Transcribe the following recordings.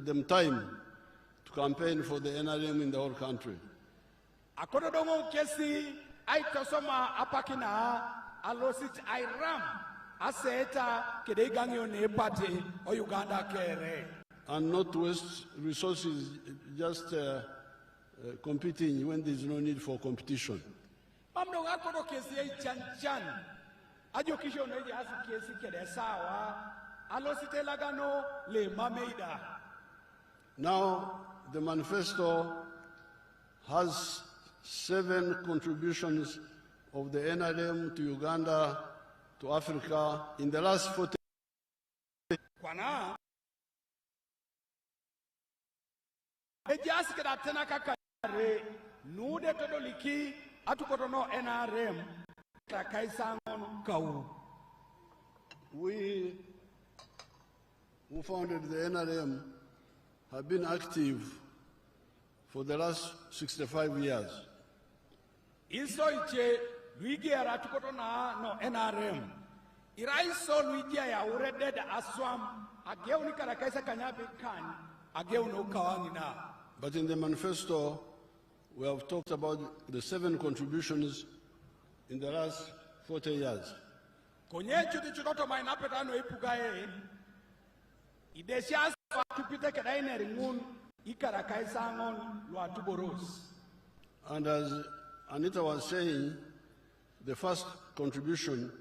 them time to campaign for the NRM in the whole country. Akododongo kesi aitosoma apakina alosit airam aseta kedegangyo ne party o Uganda kere. And not waste resources just competing when there is no need for competition. Mamdo akodo kesi chan ajo kisho no asu kesi kede sawa alosite lagano le mameida. Now the manifesto has 7 contributions of the NRM to Uganda, to Africa in the last 40 years. We who founded the NRM have been active for the last 65 years. Iso iche luigia ratukoto na no NRM. Iraiso luigia ya ureded aswam ageu ni karakaisa kanyabi kan ageu no kawangina. But in the manifesto, we have talked about the 7 contributions in the last 40 years. Konye chuti chukoto mainapetano ipugae idesias tupite kadaine ringun ikarakaisa ngon luatuboros. And as Anita was saying, the first contribution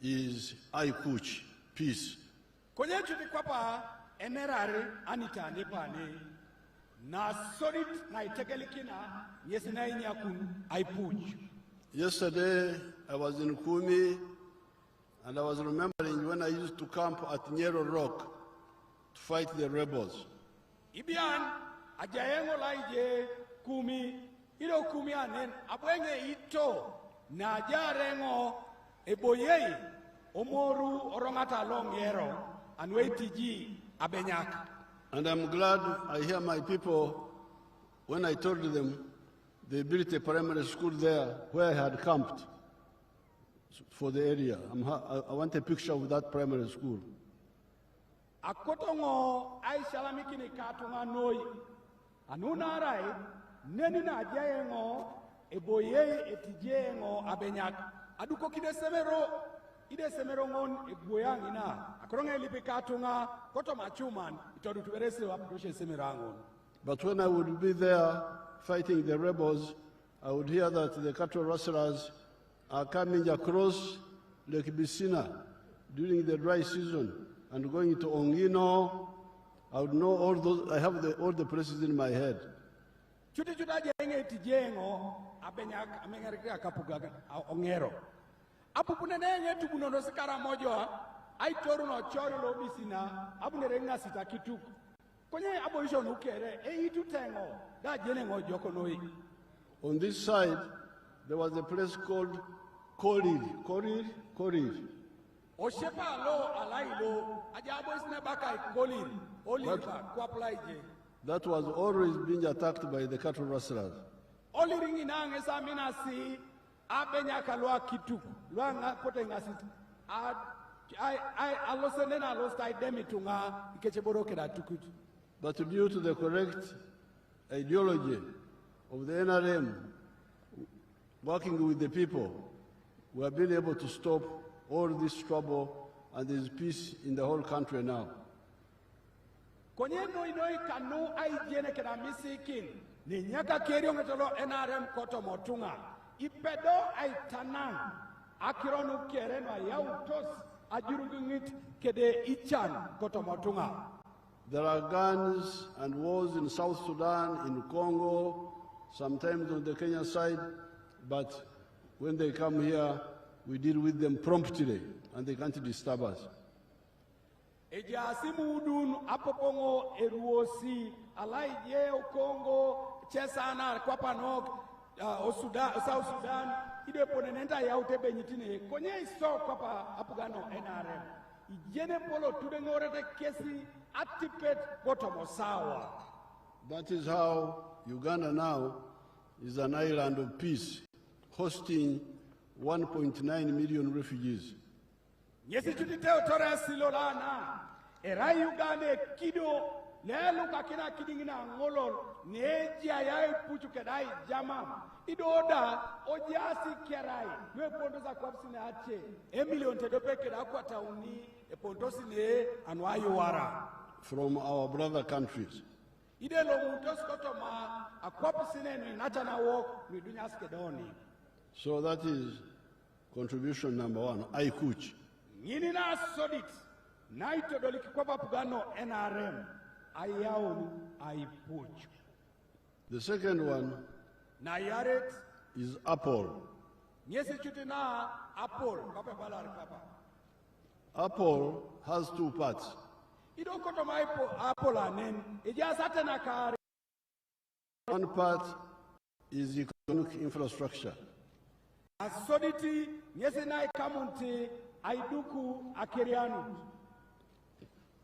is Aikuch, peace. Konye chuti kwapa enerare Anita nepane na solid na itegelikina yesina inyakun Aipuch. Yesterday I was in Kumi and I was remembering when I used to camp at Nyero Rock to fight the rebels. Ibian ajayengo laije Kumi ilo Kumi anen abwenge ito na jarengo eboyei omoru orongata longero anweitiji abenyak. And I'm glad I hear my people when I told them they built a primary school there where I had camped for the area. I want a picture of that primary school. Akotongo ai salamikini katunga noi anuna rai neni na jayengo eboyei etijengo abenyak aduko ide semero ngon egoyang ina akoronga elipe katunga koto machuman itodu tuberese wapdoshe semerangon. But when I would be there fighting the rebels, I would hear that the cattle rustlers are coming across Lake Bisina during the dry season and going to Ongino. I would know all those, I have all the places in my head. Chuti jenge tijengo abenyak amengarika kapuga ongero. Apupune nenge tubunono sekara mojo ai toru no choro lo Bisina abunere ngasita kituku. Konye aboisho nukere itu tengo da jenengo joko noi. On this side there was a place called Korir. Oshepa lo alailo ajabo isne baka Korir olipa kwaplaije. That was always being attacked by the cattle rustlers. Oliringi nange samina si abenya kalwa kitu lwanga kote ngasita I alosenena losta idemitunga ikecheboroke da tukutu. But due to the correct ideology of the NRM working with the people, we have been able to stop all this trouble and there is peace in the whole country now. Konye noi kanu aijene kena misikin ni nyaka kerio ngetolo NRM koto motunga ipedo aitanang akironu kerenwa yautos ajurugungit kede ichan koto motunga. There are guns and wars in South Sudan, in Congo, sometimes on the Kenya side, but when they come here, we deal with them promptly and they can't disturb us. Ejasimu udun apopongo eruosi alaije Congo chesana kwapanok South Sudan ide ponenenta ya utebe nyitine konye iso kwapa apugano NRM ijene polo tudengorete kesi atipet botomo sawa. That is how Uganda now is an island of peace, hosting 1.9 million refugees. Yesi tutiteo tore silolana era Uganda kido lelu kakina kidingina ngolol nejia ya puchu kedai jama idoda ojasi kerai we ponto za kwapsine ache emilion tedope keda kwa tauni e pontosi ne anwayo wara from our brother countries. ide lo mutos kotoma akwapsine ni natana walk ni dunya skedoni. So that is contribution number 1, Aikuch. Nyini na sodit na itodoliki kwa pugano NRM ayaonu aipuch. The second one Na yaret is Apple. nyesi chuti na Apple kape balari papa. Apple has 2 parts. Ido kotoma Apple anen ijasate na kari. One part is economic infrastructure. Asoditi nyesi na ikamunti aiduku akerianu.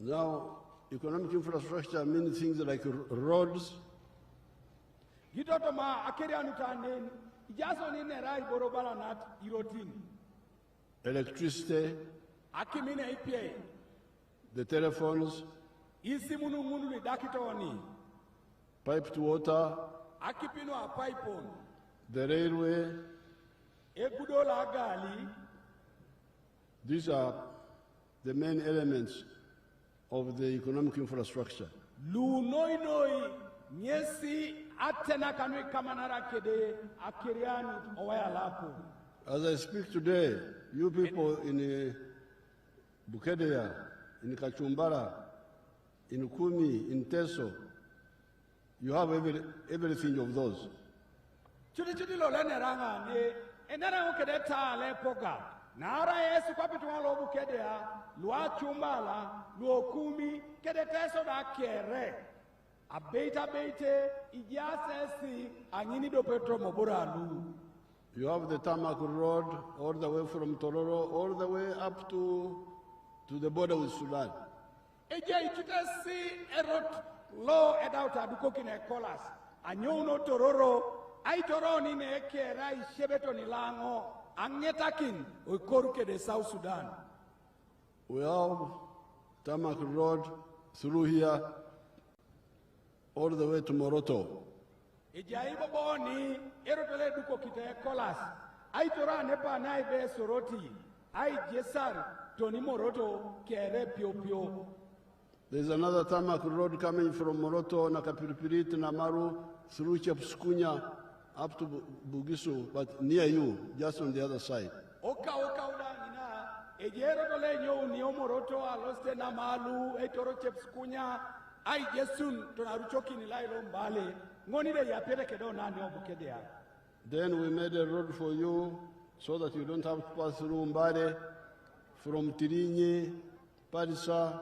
Now, economic infrastructure means things like roads, Gitotoma akerianu tanen ijaso ni nerai borobala nat irotin. electricity, Akimine ipye the telephones, isi munu ni dakitoni. piped water, Akipino a paipon the railway. egudola gali. These are the main elements of the economic infrastructure. Lu noi nyesi atena kanwe kamanara kede akirianu owaya lapo. As I speak today, you people in Bukedea, in Kachumbara, in Kumi, in Teso, you have everything of those. Chuti lo lene ranga ne enara ukede ta le poga. Nara Yesu kwa pitu walo Bukedea, lua chumbala, luo Kumi, kede teso da kere. Abeita beite ijasesi anyini do petro mobura lu. You have the Tarmac Road all the way from Tororo, all the way up to the border with Sudan. Eje ichute si erot lo edauta duko kine kolas. Anyono tororo, ai toro ni ne kera ishebeto ni lango, angetakin oikoruke de South Sudan. We have Tarmac Road through here, all the way to Moroto. Eje aibo boni erotole duko kite kolas. Ai tora nepa na ibe soroti, ai jesar toni Moroto kere pio pio. There's another Tarmac Road coming from Moroto, Nakapiripirit, Namaru, through Chepskunya, up to Bugisu, but near you, just on the other side. Oka udangina, ejero tole nyo ni Moroto aloste na malu, etoro Chepskunya, ai jesun tonaruchoki ni lailo mbale, ngoni de yapele kedo nani Bukedea. Then we made a road for you so that you don't have to pass through Mbale, from Tirinyi, Parisa,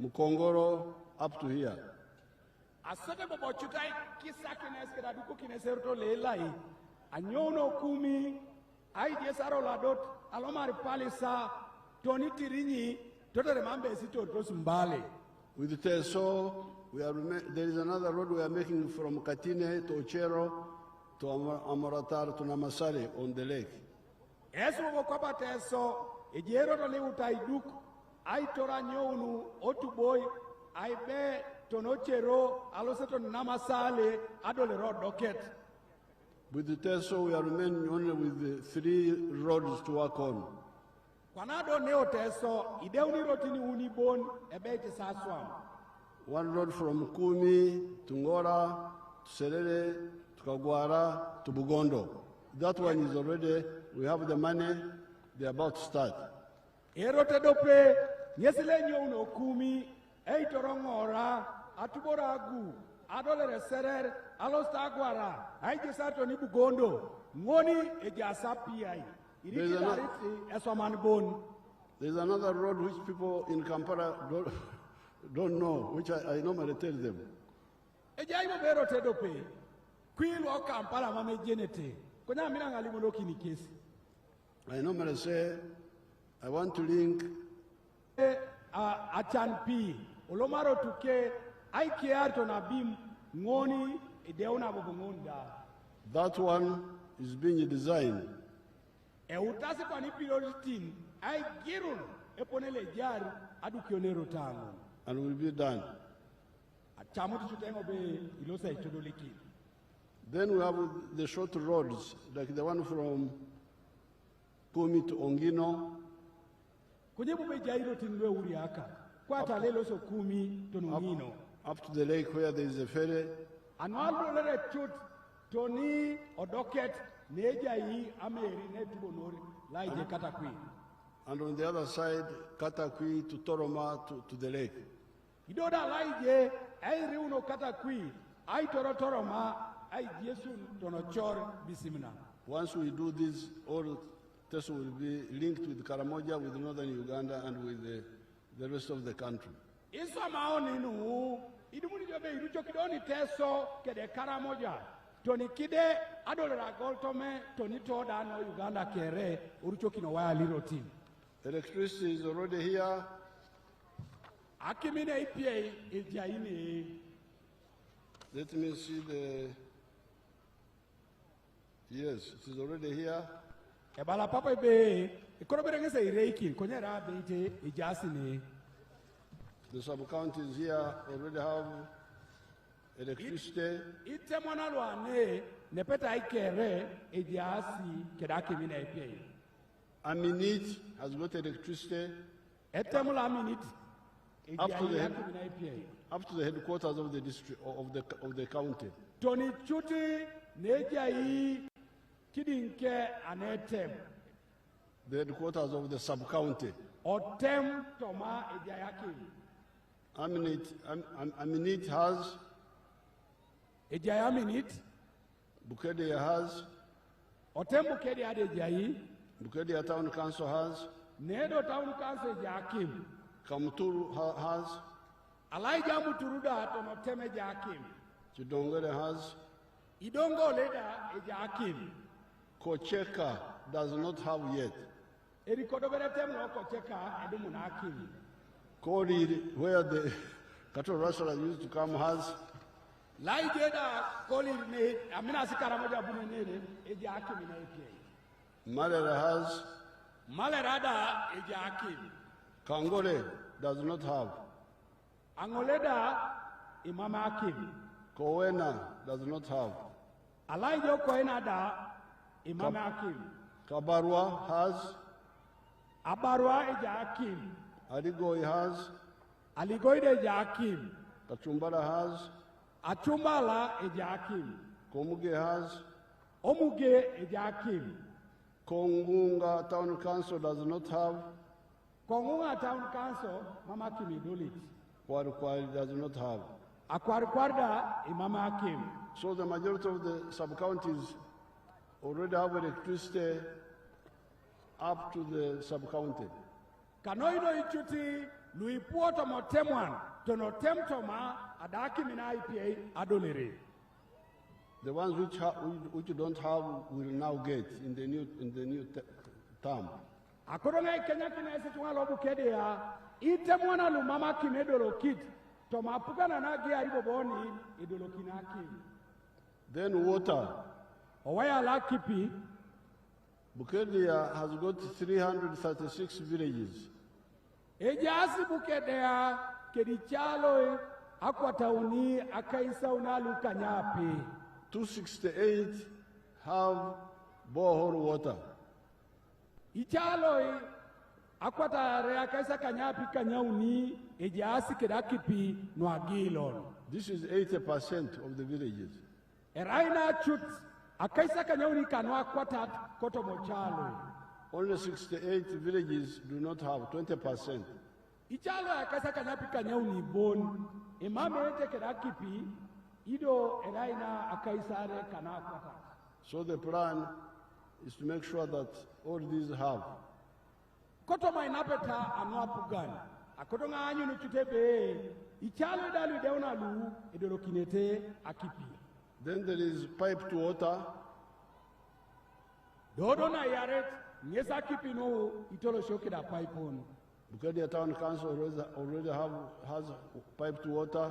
Mukongoro, up to here. Asote bobo chutai kisa kines keda duko kines eroto lelai, anyono Kumi, ai jesaro ladot, alomari palisa, toni Tirinyi, toto remambe esito tosu mbale. With Teso, there is another road we are making from Katine to Ochero to Amaratar to Namasare on the lake. Eso bokopa teso, ejero tole utaiduk, ai tora nyonu, otuboy, ai be tonochero, aloseto namasale, adole road docket. With the Teso, we are remaining only with the 3 roads to work on. Kwanado neo teso, ideuni rotini unibon, ebete saswam. One road from Kumi to Ngora, to Serere, to Kagwara, to Bugondo. That one is already, we have the money, they're about to start. Erote dope, nyesile nyono Kumi, eitoro Ngora, atubora agu, adole serer, alosta agwara, aije sato ni Bugondo, ngoni ejasa piai. Iriki dariti eswaman bon. There's another road which people in Kampala don't know, which I normally tell them. Ejaibo bero tedope, kwilu o Kampala mame jenete, konya mina ngalimo loki ni kesi. I normally say, I want to link Achanpi, olomaro tuke, aikiar to nabim, ngoni, edeona bobongonda. that one is being designed. Utasi kwa nipilolitin, ai girun, eponele jar, adukionero tango. And will be done. chamuti chutengo be ilosa itodoliki. Then we have the short roads, like the one from Kumi to Ongino, Kunyebu be jairo tinwe uriaka. Kwata lelo so Kumi to Ongino. up to the lake where there is a ferry. Anwalo lele chut Tony Odoket neja yi ameri netubonori laije Katakwi. And on the other side, Katakwi to Toroma to the lake. Idoda laije ai riuno Katakwi ai Toroma ai Jesu tonochor bisimna. Once we do this, all tests will be linked with Karamoja, with northern Uganda, and with the rest of the country. Iswa maoni nu idumuni jobe irucho kidoni teso kede Karamoja. Toni kide adolera goltome toni toda no Uganda kere urucho kino waya liro team. Electricity is already here. Akimine ipie ejaini. Let me see the... Yes, it is already here. Ebala papa be ikoroberengese ireiki konyera beite ejasini. The sub-counties here already have electricity. Ite mwana lwane nepeta ikere ejasi kedakimine ipie. Aminit has got electricity Etemula minute up to ejasi ipie. up to the headquarters of the district of the county. Toni chuti nejai kidinke anetem. The headquarters of the sub-county. Otem toma ejayaki. Aminit has, Ejaya minute. Bukedea has, Otem Bukedea ade Bukedea Town Council has, Nedo town council jakim. Kamuturu has, Alaija muturuda tono teme jakim. Chidongere has, Idongo leda ejakim. Kocheka does not have yet. Erikodobere temno kocheka edumunakim. Kori, where the cattle rustlers used to come, has. Laijeda koli ne amina sikaramoja bunene ejakim na ipie. Malera has. Malerada ejakim. Kangole does not have. Angoleda imama akim. Kowena does not have. Alaijo koenada imama akim. Kabarwa has. Abarwa ejakim. Adigoi has. Aligoide ejakim. Kachumbara has. Achumbala ejakim. Komuge has. Omuge ejakim. Kongunga Town Council does not have. Kongunga town council mama kimi dolit. Kwari does not have. Akwarikwarda imama akim. So the majority of the sub-counties already have electricity up to the sub-county. Kanoino ichuti luipuoto motemwan tono temtoma adaki mina IPA adonere. The ones which don't have will now get in the new term. Akoronga Kenya kina ese tuwa Bukedea itemwana lumama kinedolo kit toma pukana nagi ariboboni idolo kinaki. Then water. Owaya lakipi. Bukedea has got 336 villages. Ejasi Bukedea kedichalo akwatauni akaisa unalu kanyapi. 268 have borehole water. Ichalo akwata rea kaisa kanyapi kanyauni ejasi kedakipi noagilon. This is 80% of the villages. Eraina chut akaisa kanyauni kanwa kwata koto mochalo. Only 68 villages do not have 20%. Ichalo akaisa kanyapi kanyauni bon. Imame ete kedakipi ido eraina akaisare kanakwata. So the plan is to make sure that all these have. Koto mainapeta anwa pugan. Akoto nga anyu nuchutebe. Ichalo dalu deuna lu idolokinete akipi. Then there is pipe to water. Dodo na yaret nyesa kipi no itolo shoke da pipe on. Bukedea Town Council already has pipe to water.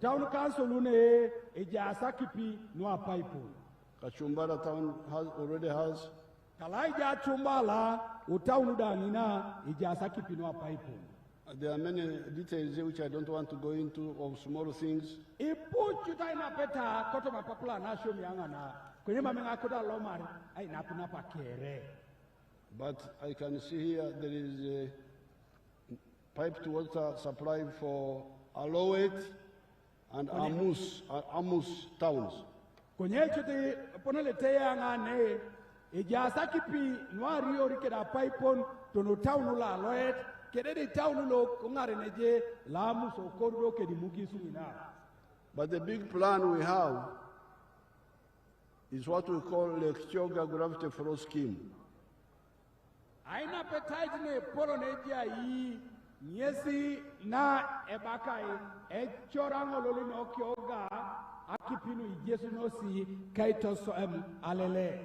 Town council une ejasa kipi no pipe on. Kachumbara Town already has. Kalaija chumbala utaunu danina ejasa kipi no pipe on. There are many details here which I don't want to go into of small things. Ipuchuta inapeta koto mapapula na show miangana. Kwenye mamenga kota lomari ai napunapa kere. But I can see here there is a piped water supply for Alowet and Amus towns. Kwenye chote poneletea ngane ejasa kipi nwari orikeda pipon tono town la Alowet kedede town lo kongare neje la Amus okordo kedi mugisu ina. But the big plan we have is what we call Lake Choga Gravity Flow Scheme. Aina appetite ne polo neja yi nyesi na ebakai echorango loli no kyoga akipinu ijesu no si kaito so alele,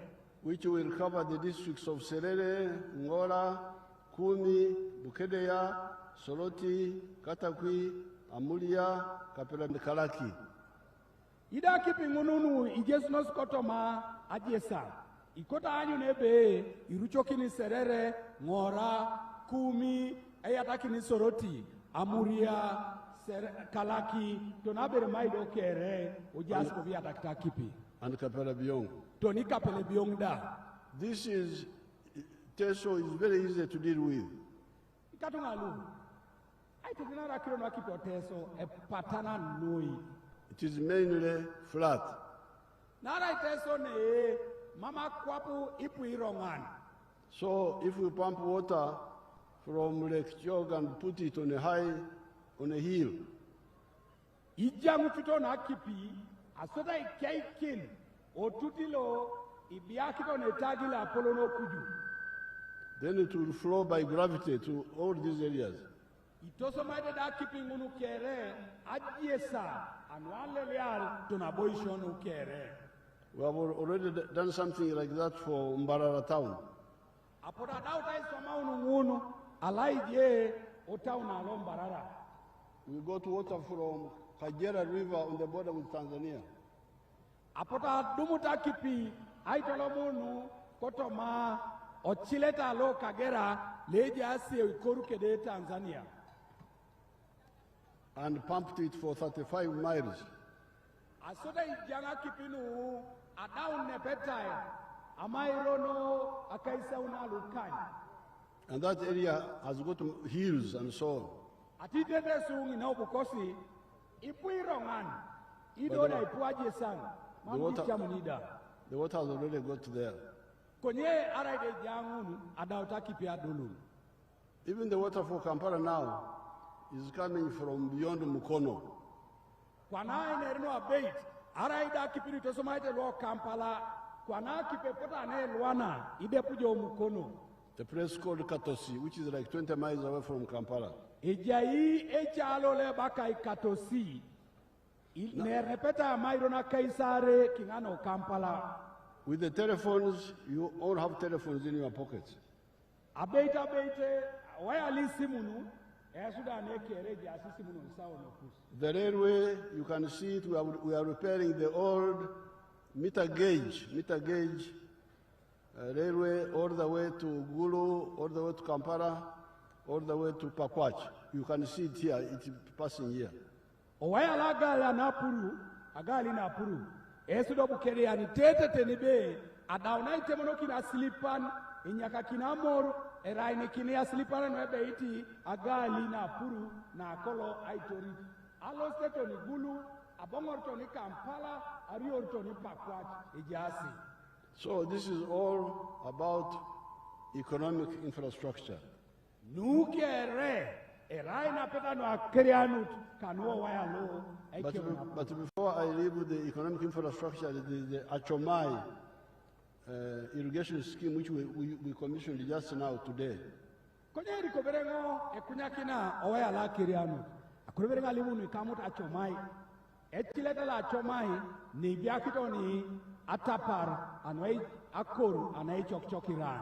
which will cover the districts of Serere, Ngora, Kumi, Bukedea, Soroti, Katakwi, Amulia, Kapela and Kalaki. Ida kipingununu ijesu no skotoma ajesa. Ikota anyu nebe iruchokini Serere, Ngora, Kumi, ayatakini Soroti, Amuria, Kalaki, tonabere maido kere, ojasko via takta kipi. And Kapela Biong. Toni Kapele Biong da. This is, Teso is very easy to deal with. Ikatungalu. I tinara kirono kipo Teso e patana noi. It is mainly flat. Nara Teso ne mama kwapu ipu irongan. So if we pump water from Lake Chog and put it on a hill, Ijamu tuto na kipi asoda ikaikin otutilo ibiakito netagila apolono kuju. Then it will flow by gravity to all these areas. Itoso maide da kipi ngunu kere ajiesa anwale leal tunaboishonu kere. We have already done something like that for Mbarara town. Apoda dauta isoma unungunu alaije otauna lombarara. We got water from Kajera River on the border with Tanzania. Apota dumuta kipi aitolomunu kotoma ochileta lo Kagera leje asi ikoru kede Tanzania. And pumped it for 35 miles. Asoda ijanga kipinu adaun nepetai amairono akaisa unalukai. And that area has got hills and so on. Atitete sungi na ubukosi ipuirongan idoda ipuaje sana. The water has already got there. Konye araide jangunu adauta kipi adulu. Even the water for Kampala now is coming from beyond Mukono. Kwana inerino abate araida kipiri tosomaite lo Kampala kwana kipepota ne Luana ide pujo Mukono. The place called Katosi, which is like 20 miles away from Kampala. Ejai echalo le bakai Katosi. Ne repeta mairona kaisare kingano Kampala. With the telephones, you all have telephones in your pockets. Abate waya lisimunu esuda ne kere jasi simunu sawo no kus. The railway, you can see it, we are repairing the old meter gauge railway all the way to Gulu, all the way to Kampala, all the way to Pakwach. You can see it here, it's passing here. Owaya lagala napuru, agali napuru. Esudo bukere yani tete tenibe, adauna itemono kina slipan, inyaka kina mor, eraini kina slipan no ebe iti, agali napuru, na kolo aitori. Alo steto ni Gulu, abongor to ni Kampala, arior to ni Pakwach, ijasi. So this is all about economic infrastructure. Nukere, eraina peta no akerianut, kanuo waya lo. But before I leave with the economic infrastructure, the Achomai irrigation scheme, which we commissioned just now today. Konyeri koberengo ekunyakina owaya la kerianut. Akuberenga limu ni kamut Achomai. Etileta la Achomai ni biakito ni atapar anway akor anay chokchokiran.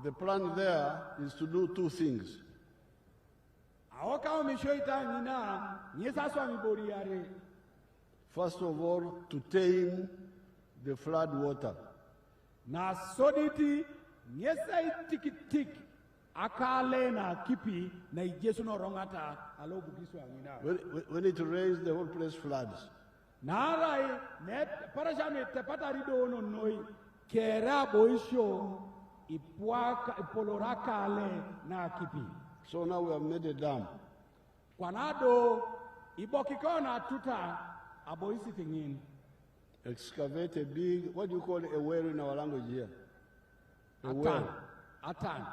The plan there is to do two things. First of all, to tame the flood water. Na soditi nyesa tikitik akale na kipi na ijesu no rongata alo bugisu angina. When it rains, the whole place floods. Narai net parashame tepata rido no noi kera boisho ipoloraka ale na kipi. So now we have made a dam. Kwanado ibokikona tuta aboisi tingin. Excavate a big, what do you call a well in our language here? A well. Atan.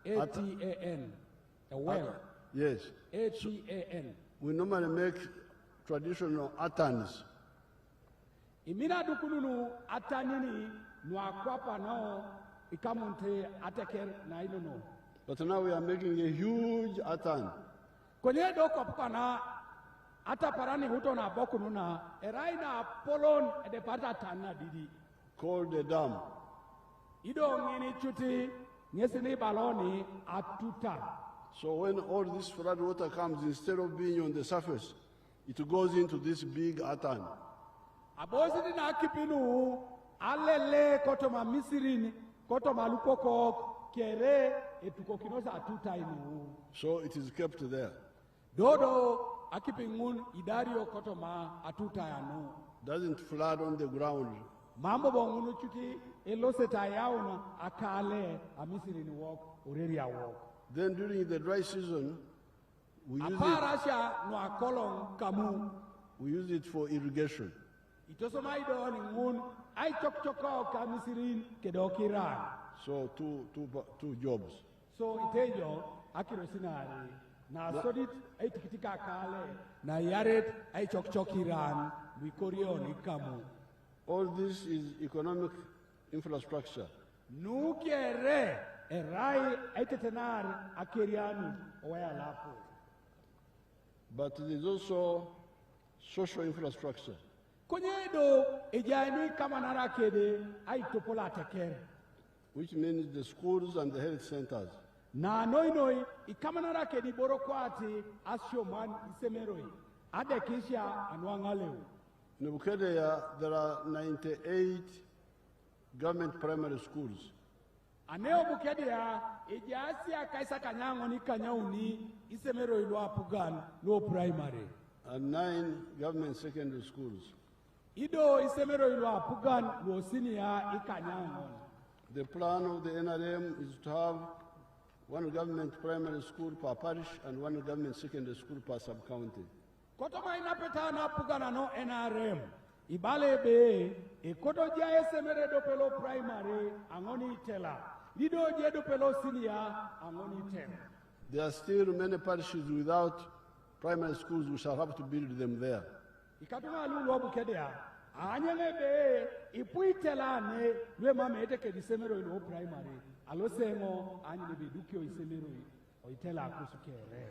A-T-A-N. A well. Yes. A-T-A-N. We normally make traditional atans. Imina dukununu atanini nuakwapa nao ikamunte ateker na ilono. But now we are making a huge atan. Kwenye doko pukana ata parani huto na boku nuna eraina polon edepata tana didi. Called the dam. Ido ngini chuti nyesini baloni atuta. So when all this flood water comes, instead of being on the surface, it goes into this big atan. Abosi na kipinu alele kotoma misirini kotoma lukoko kere etukokinosa atuta inu. So it is kept there. Dodo akipingun idario kotoma atuta yanu. Doesn't flood on the ground. Mambo bongunu chuti eloseta yauna akale amisirini walk ureria walk. Then during the dry season, we use it for irrigation. So two jobs. So itejo akirosinari na sodit ay tikitika kale na yaret ay chokchokiran wikorioni kamu. All this is economic infrastructure. Nukere erai aitetenar akerianu oya lapo. But there is also social infrastructure. Konyedo ejani kama narakede ay topola teker. Which means the schools and the health centers. Na noi ikama narakedi borokwati asyoman isemeroi. Adekisha anwangaleu. In Bukedea, there are 98 government primary schools. Aneo Bukedea, ejasia kaisa kanyango ni kanyauni isemero ilo apugan no primary. And 9 government secondary schools. Ido isemero ilo apugan no senior ikanyango. The plan of the NRM is to have 1 government primary school per parish and 1 government secondary school per sub-county. Kotoma inapeta na apugana no NRM. Ibalebe, koto jia esemere dopelo primary angoni itela. Lido jia dopelo senior angoni itela. There are still many parishes without primary schools. We shall have to build them there. Ikatuma lulu Bukedea. Anyelebe, ipuitela ne lwe mame eteke disemero ilo primary. Alosengo anyelebe dukio isemero o itela akusukere.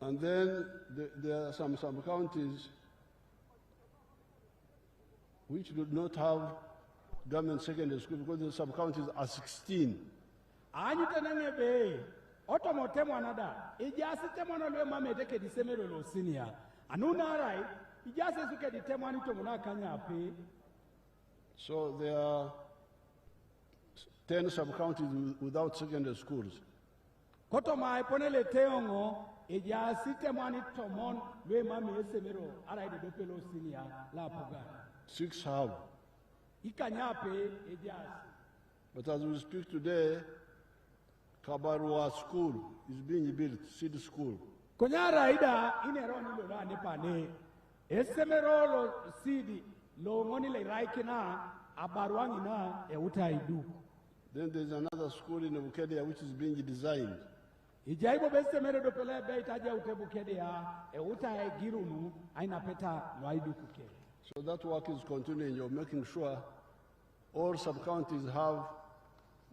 And then there are some counties which do not have government secondary school because the sub-counties are 16. Anyutanangebe, otomotemo anada, ijasitemo lwe mame eteke disemero lo senior. Anuna rai, ijase suke ditemo anitomuna kanyape. So there are 10 sub-counties without secondary schools. Kotoma iponele teongo, ijasite mwani tomon lwe mame esemero arai de dopelo senior la puga. 6 have. Ikanyape ijasi. But as we speak today, Kabarua School is being built, seed school. Konyara ida ineroni lo la nepane. Esemero lo sidi lo ngoni le raikina abarwangi na utaidu. Then there's another school in Bukedea which is being designed. Ijaibo besemero do pele be itaja Bukedea utai girunu aina peta no aidu kuke. So that work is continuing. You're making sure all sub-counties have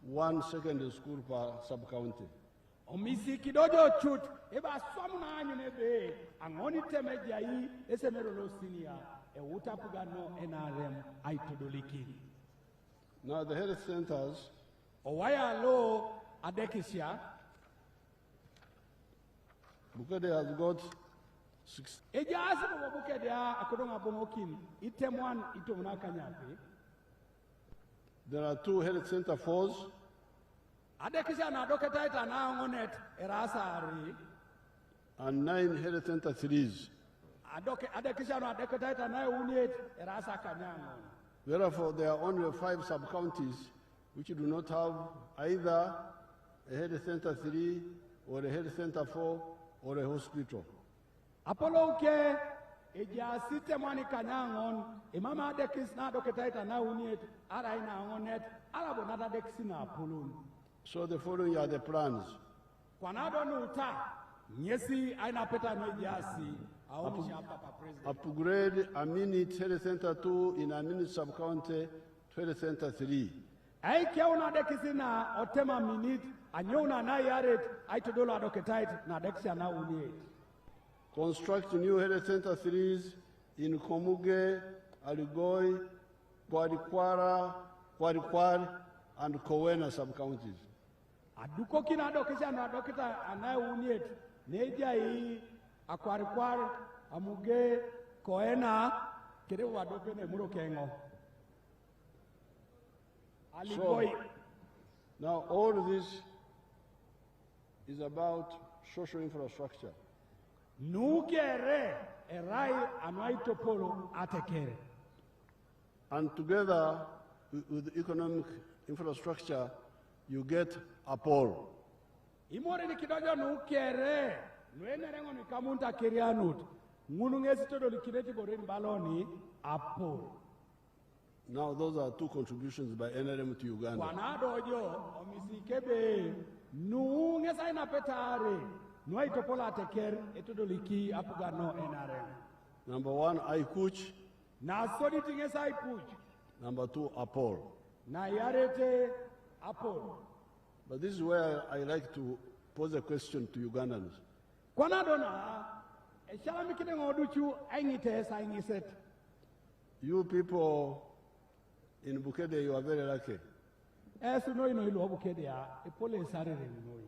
1 secondary school per sub-county. Omisi kidodo chut eba swamuna anyu nebe angoni temeja yi esemero lo senior utapugano NRM aitodoliki. Now the health centers owaya lo adekisia Bukedea has got 6. Eja asibo Bukedea akodonga bomokin itemwan itomuna kanyape. There are 2 health center 4s adekisha na doketa ita na ngonet erasari and 9 health center 3s. adekisha na doketa ita na uniet erasa kanyango. Therefore, there are only 5 sub-counties which do not have either a health center 3 or a health center 4 or a hospital. Apollo ke eja site mwani kanyangon imama adekis na doketa ita na uniet ara ina ngonet ala bonata dekisi na Apollo. So the following are the plans. Kwanado nuta nyesi aina peta no jasi aonisha hapa pa president. Upgrade Aminit Health Center 2 in Aminit Sub-County to Health Center 3. Ai kia una dekisi na otema minute anyona na yaret ai todola doketait na dekisi na uniet. Construct new health center 3s in Komuge, Aligoi, Kwarikwara, and Kowena sub-counties. Aduko kina dokisha na dokita anaye uniet neja hii Akwarikwar, Amuge, Koena kire wadoke ne muro kengo. Aligoi. So, now all this is about social infrastructure. Nukere erai anuaito polo atekere. And together with economic infrastructure, you get a pole. Imore ni kidogo nukere nuene rengo ni kamunta kirianut ngunu ngezi todo likireti boreni baloni apol. Now those are 2 contributions by NRM to Uganda. Kwanadojo omisikebe nu ngesa ina petare nuaito pola ateker etodo liki apugano NRM. Number 1, Aikuch. Na soliti ngesa ipuch. Number 2, Apol. Na yarete apol. But this is where I like to pose a question to Ugandans. Kwanadona eshala mikine ngoduchu aingite esa aingiset. You people in Bukedea, you are very lucky. Esu no ino ilu Bukedea epole sarere noi.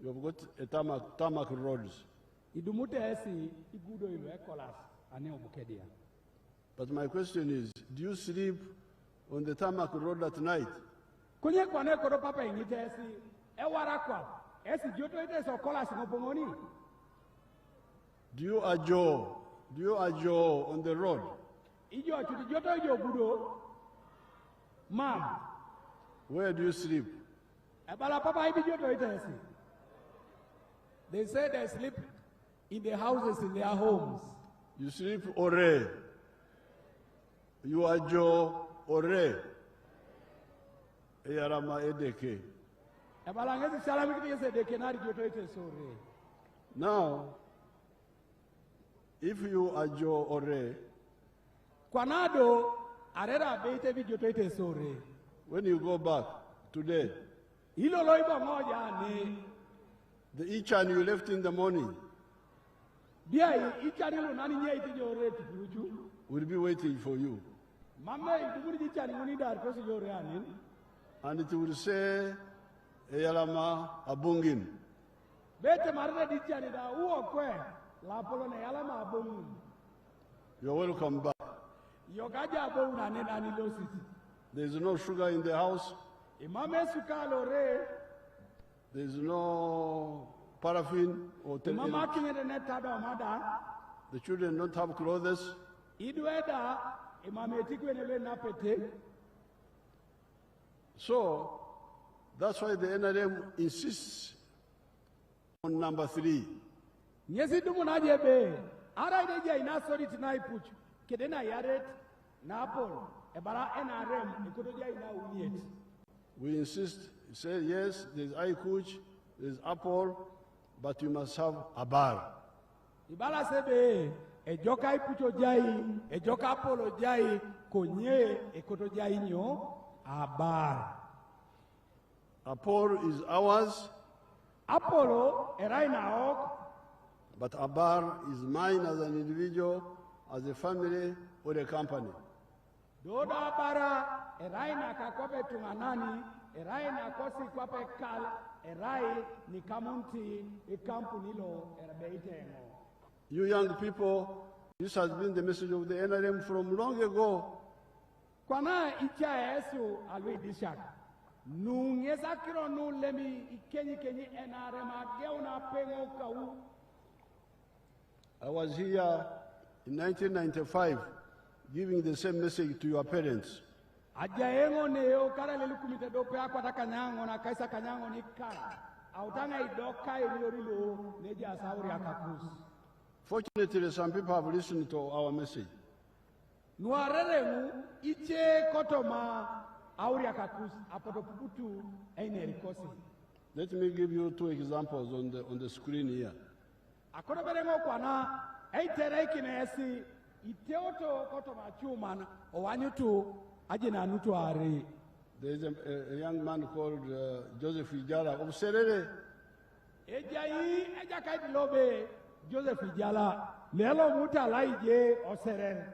You have got a tarmac roads. Idumute esi igudo ilu ekolas ane Bukedea. But my question is, do you sleep on the tarmac road at night? Kunye kwane koro papa ingite esi ewarakwa esi joto ite so kolas ngopongoni. Do you ajo on the road? Ijo chuti joto ijo gudo. Ma'am. Where do you sleep? Ebala papa ibi joto ite esi. They say they sleep in the houses in their homes. You sleep ore. You ajo ore. Eyarama edeke. Ebala ngezi salami kiti yese deke nari joto ite sore. Now, if you ajo ore, Kwanado arera beite bi joto ite sore. when you go back today, Ilo loibo moja ni the ichan you left in the morning bia ichani lo nani nye ite jore tukuruchu. will be waiting for you. Mama idumuri ichani ngoni dar kosi jore anin. And it will say, Eyalama Abungin. Bete marina dichani da uo kwe la polo ne yalama abongu. You're welcome back. Yogaja abongu na nena nilo sisi. There's no sugar in the house. Imame suka lore. There's no paraffin or Imama kinyere netada omada. The children don't have clothes. Idweda imame tikwe nebe napete. So, that's why the NRM insists on number 3. Nyesi dumu na jebe. Ara ideja inasori tina ipuchu. Kedena yaret na apol. Ebara NRM ikodoja ina uniet. We insist, say yes, there's Aikuch, there's Apple, but you must have a bar. Ibala sebe ejoka ipucho jai, ejoka apolo jai, konye ekoto jai nyo abar. Apple is ours, Apolo eraina ok, but a bar is mine as an individual, as a family, or a company. doda bara eraina kakope tunganani, eraina kosi kwape kal, erai ni kamunti ikampunilo erabeitengo. You young people, this has been the message of the NRM from long ago. Kwana icha esu alwe dishak. Nungeza kiro nu lemi kenyi enarema geuna pengo kau. I was here in 1995 giving the same message to your parents. Ajaengo neo kara lelukumite dope akwata kanyango na kaisa kanyango ni kara. Autanga idoka ilorilo neja sauri akakus. Fortunately, some people have listened to our message. Nuareremu iche kotoma auri akakus apotopukutu einerikosi. Let me give you two examples on the screen here. Akono berengo kwana eitere kinesi iteoto kotoma chumana owanyutu ajina nutu ari. There is a young man called Joseph Ijala of Serere. Eja kaiti lobe Joseph Ijala lelo muta laije o Serere.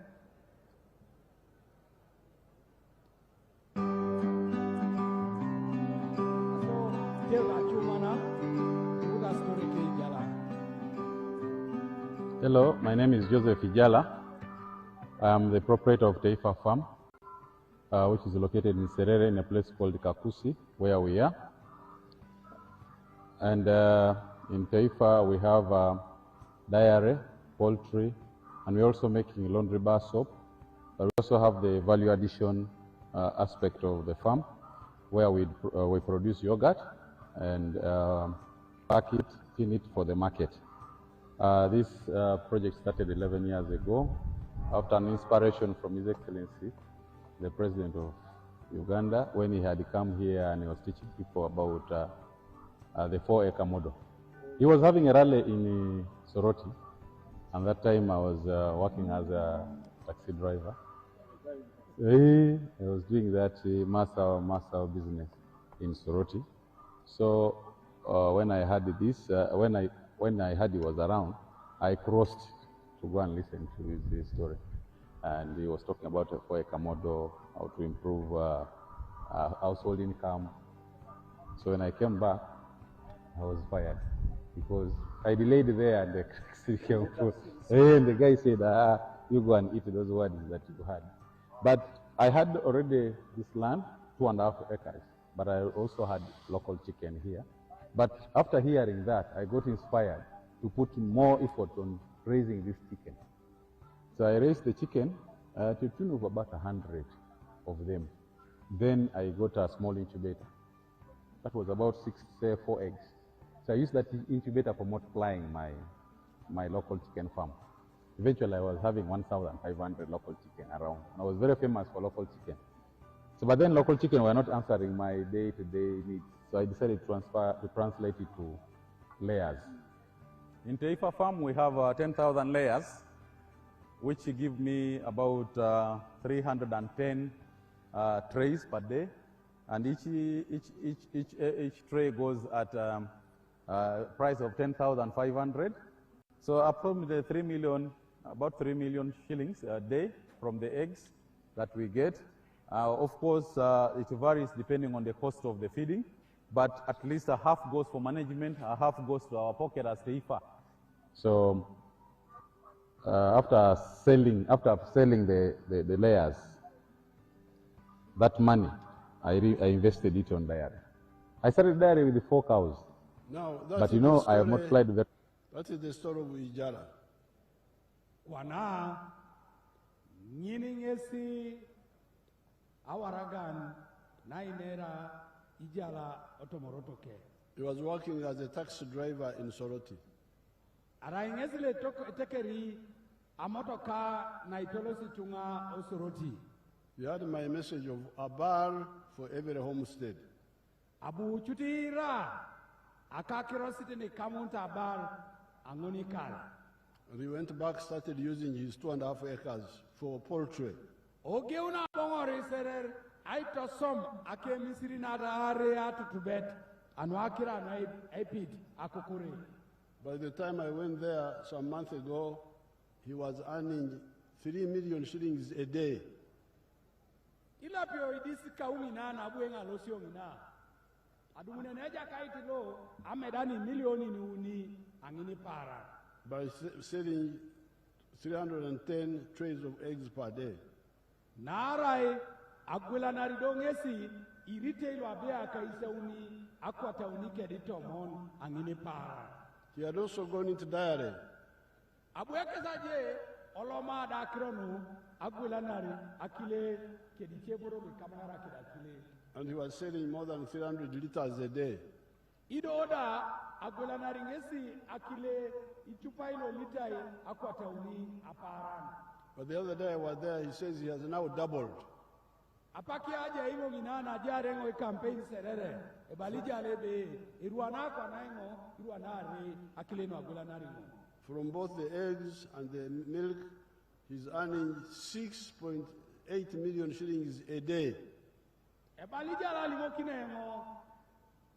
Hello, my name is Joseph Ijala. I am the proprietor of Taifa Farm, which is located in Serere in a place called Kakusi, where we are. And in Taifa we have dairy, poultry, and we're also making laundry bar soap. But we also have the value addition aspect of the farm, where we produce yogurt and pack it, tin it for the market. This project started 11 years ago after an inspiration from His Excellency, the President of Uganda, when he had come here and he was teaching people about the 4-acre model. He was having a rally in Soroti, and that time I was working as a taxi driver. I was doing that master business in Soroti. So when I heard this, when I heard he was around, I crossed to go and listen to his story. And he was talking about a 4-acre model, how to improve household income. So when I came back, I was fired because I delayed there and the taxi came through. And the guy said, you go and eat those words that you had. But I had already this land, 2.5 acres, but I also had local chicken here. But after hearing that, I got inspired to put more effort on raising this chicken. So I raised the chicken to the tune of about 100 of them. Then I got a small incubator. That was about 4 eggs. So I used that incubator for multiplying my local chicken farm. Eventually I was having 1,500 local chicken around. I was very famous for local chicken. So but then local chicken were not answering my day-to-day needs. So I decided to translate it to layers. In Taifa Farm, we have 10,000 layers, which give me about 310 trays per day. And each tray goes at a price of 10,500. So approximately 3 million, about 3 million shillings a day from the eggs that we get. Of course, it varies depending on the cost of the feeding, but at least a half goes for management, a half goes to our pocket as Taifa. So after selling the layers, that money, I invested it on dairy. I started dairy with the 4 cows. Now, but you know, I have multiplied that. That is the story of Ijala. Wana nyiningesi awaragan nainera Ijala otomorotoke. He was working as a taxi driver in Soroti. Araingesi le tekeri amotoka na itolosi tunga osoroti. You had my message of a bar for every homestead. Abu chutira akakirositi ni kamunta bar angonikal. And he went back, started using his 2.5 acres for poultry. Ogeuna bongori serer aito som ake misiri na area to Tibet anwakira na epid akukuri. By the time I went there some months ago, he was earning 3 million shillings a day. Ilapio idisi kaumina na buenga losio mina. Adumune neja kaiti lo amedani milioni ni uni angini para. By selling 310 trays of eggs per day. Narai Agwela naridongesi irite ilo abea kaisa uni akwata unike ditomon angine para. He had also gone into diary. Abueke saje oloma dakronu agwela nari akile kedicheboro bikamara kedakile. And he was selling more than 300 liters a day. Idoda agwela nari ngesi akile ichupa ilo litai akwata uni aparan. But the other day I was there, he says he has now doubled. Apaki aja imo ginana jarengo campaign serere ebalija lebe iruana kwa naimo iruana re akile no agwela nari. From both the eggs and the milk, he's earning 6.8 million shillings a day. Ebalija la limo kinemo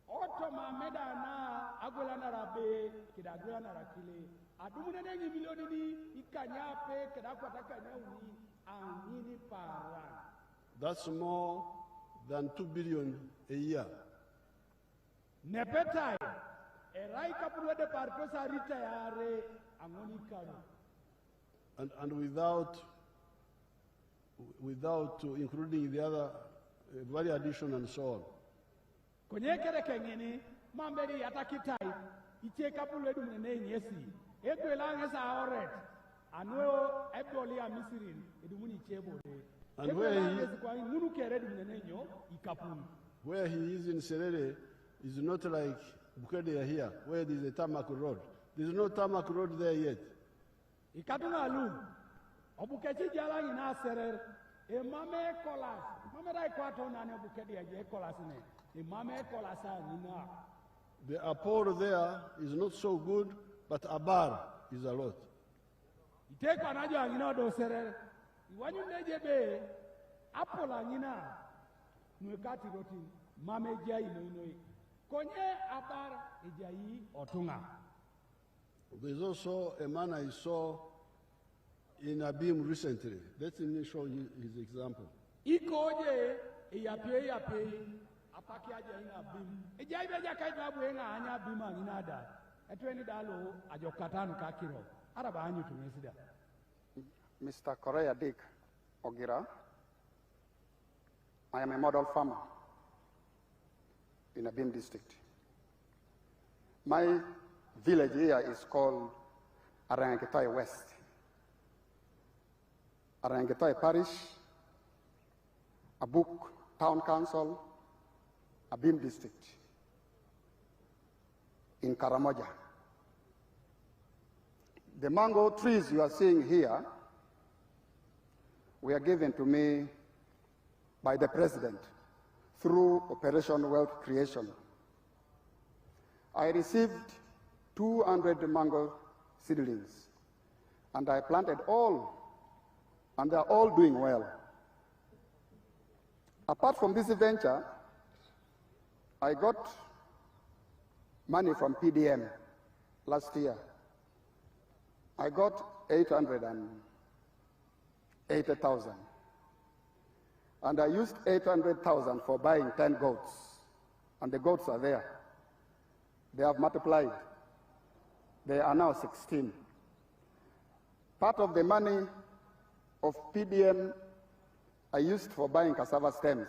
oto mameda na agwela narabe kida agwela narakile adumune nengi milioni ni ikanyape kida kwataka nyauni angini para. That's more than 2 billion a year. Nepetai erai kapulwe de parkosa ritayare angoni karu. And without including the other value addition and so on. Konye kere kengeni mamberi atakitai iche kapulwe du mene nyesi egwela ngesa oret anwo ebdoli ya misirin edumuni chebo de. And where he is in Serere is not like Bukedea here, where there is a tarmac road. There is no tarmac road there yet. Ikatuna lu, obukechi jala ina Serere, e mame kolas, mame dai kwato na ne Bukedea je kolas ne, e mame kolasa nina. The apport there is not so good, but abar is a lot. Ite kwanajo angina do Serere. Wanyu nejebe apola ngina nwekati roti mame jai no konye abar ejai otunga. There's also a man I saw in Abim recently. Let me show you his example. Ikoje yape apaki aja ina Abim ejai beja kaita buenga anya Abima nginada etweni dalo ajokatanu kakiro araba anyu tumesida. Mr. Korea Dick Ogira, I am a model farmer in Abim district. My village here is called Arangetai West. Arangetai Parish, Abuk Town Council, Abim district, in Karamoja. The mango trees you are seeing here were given to me by the President through Operation Wealth Creation. I received 200 mango seedlings, and I planted all, and they're all doing well. Apart from this venture, I got money from PDM last year. I got 880,000. And I used 800,000 for buying 10 goats. And the goats are there. They have multiplied. They are now 16. Part of the money of PDM I used for buying cassava stems.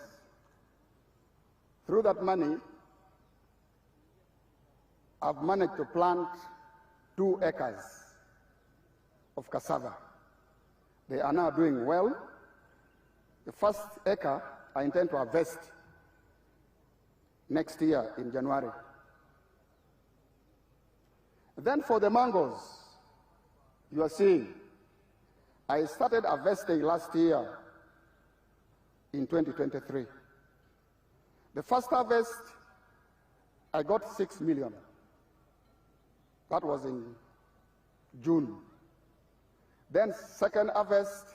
Through that money, I've managed to plant 2 acres of cassava. They are now doing well. The first acre I intend to harvest next year in January. Then for the mangoes, you are seeing, I started harvesting last year in 2023. The first harvest, I got 6 million. That was in June. Then second harvest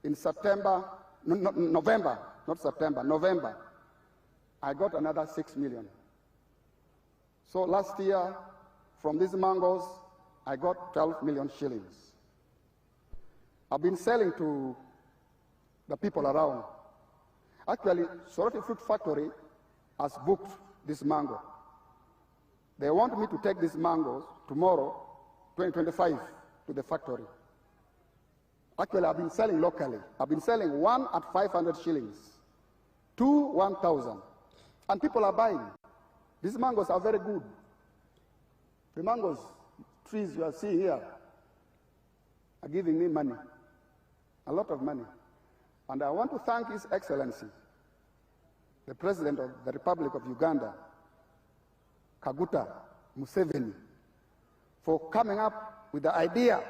in November, I got another 6 million. So last year, from these mangoes, I got 12 million shillings. I've been selling to the people around. Actually, Soroti Fruit Factory has booked this mango. They want me to take these mangoes tomorrow, 2025, to the factory. Actually, I've been selling locally. I've been selling one at 500 shillings to 1,000. And people are buying. These mangoes are very good. The mangoes trees you are seeing here are giving me money, a lot of money. And I want to thank His Excellency, the President of the Republic of Uganda, Kaguta Museveni, for coming up with the idea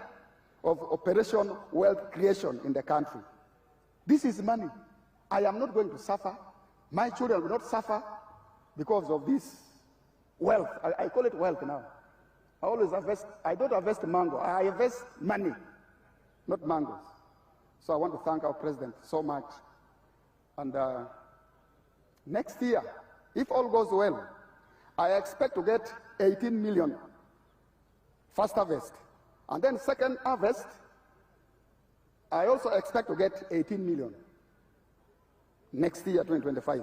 of Operation Wealth Creation in the country. This is money. I am not going to suffer. My children will not suffer because of this wealth. I call it wealth now. I always harvest, I don't harvest mango, I harvest money, not mangoes. So I want to thank our president so much. And next year, if all goes well, I expect to get 18 million first harvest. And then second harvest, I also expect to get 18 million next year, 2025.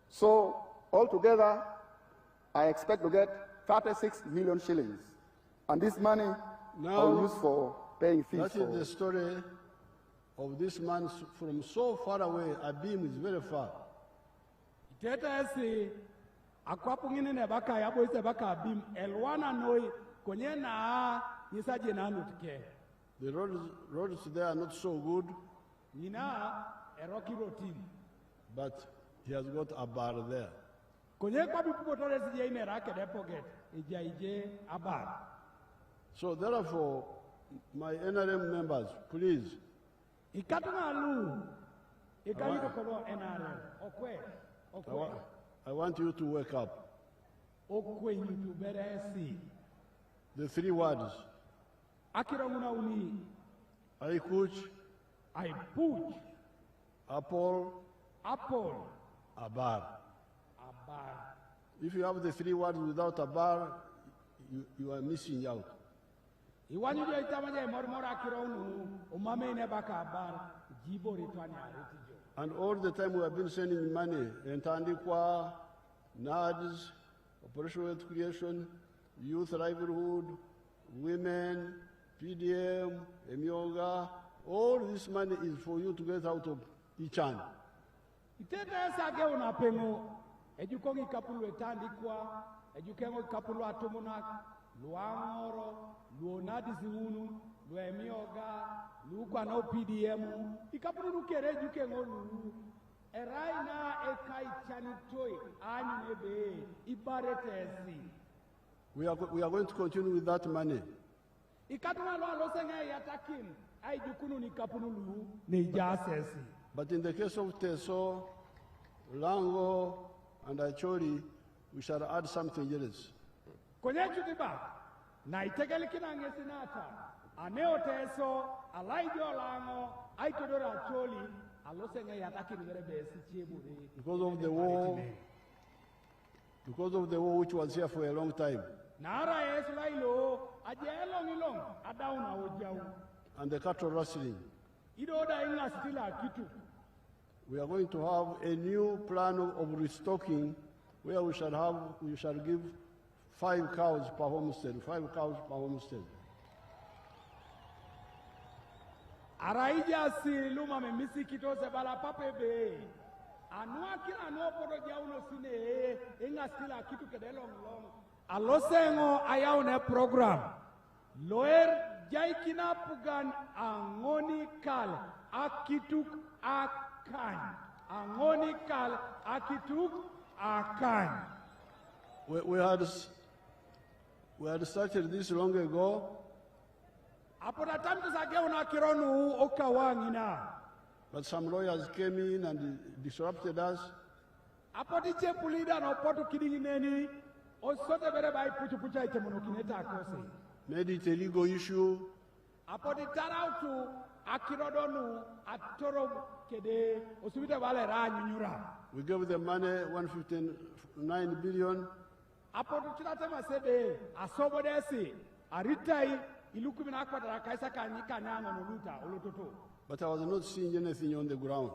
So altogether, I expect to get 36 million shillings. And this money I'll use for paying fees. That is the story of this man from so far away. Abim is very far. The roads there are not so good, but he has got a bar there. So therefore, my NRM members, please, I want you to wake up. The three words, I coach, Apple, a bar. If you have the three words without a bar, you are missing out. And all the time we have been sending money, Entandikwa, NADS, Operation Wealth Creation, Youth Livelihood, Women, PDM, Emyoga, all this money is for you to get out of Ichan. Edukongi kapulu etandikwa, edukengo kapulu atomonak, luangoro, luonadi ziunu, luemioga, lukwa no PDM, ikapulu nukere edukengo lulu, eraina ekai chanitoi, anebe, ibaretesi. We are going to continue with that money. Ikatuna lo alosenge yatakin, ai dukunu ni kapulu lulu, ni jasesi. But in the case of Teso, Lango, and Acholi, we shall add something else. Konyechutiba, na itegelikina ngesinata, aneo Teso, alaijo Lango, aitodora Acholi, alosenge yatakin verebesi chiburi. Because of the war which was here for a long time. Nara eslailo, ajelong ilong, adauna ojau. And the cattle rustling. Idoda inga stila kitu. We are going to have a new plan of restocking where we shall give 5 cows per homestead, 5 cows per homestead. Araija si luma me misi kito se bala pape be. Anua kila no podo jauno sine inga stila kitu kedelong long. Alosengo ayaune program. Loer jaikina pugan angoni kal akituk akan. Angoni kal akituk akan. We had started this long ago. But some lawyers came in and disrupted us. Made it a legal issue. We gave the money 159 billion. But I was not seeing anything on the ground.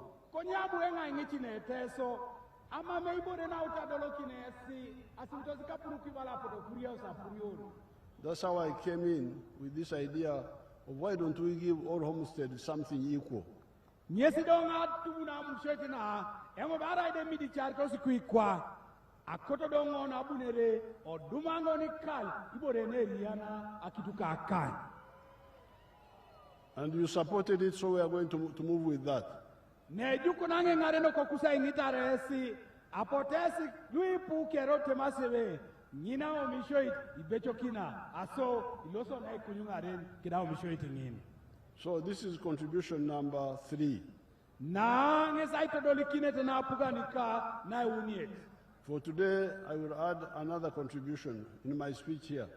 That's how I came in with this idea of why don't we give all homesteads something equal. nyesi donga tubuna mshoti na emo bara ide midi charko sikuikwa akoto dongo na bunere o dumango ni kal ibore ne liana akituka akai. And you supported it, so we are going to move with that. Ne juko nange ngareno kokusa ingitaresi apotesi yuipu kerote masebe nyina o mishoit ibecho kina aso iloso na ikunyungaren kina o mishoit ngini. So this is contribution number 3. Na ngesaito dolikine tena puganika na uniet. For today, I will add another contribution in my speech here.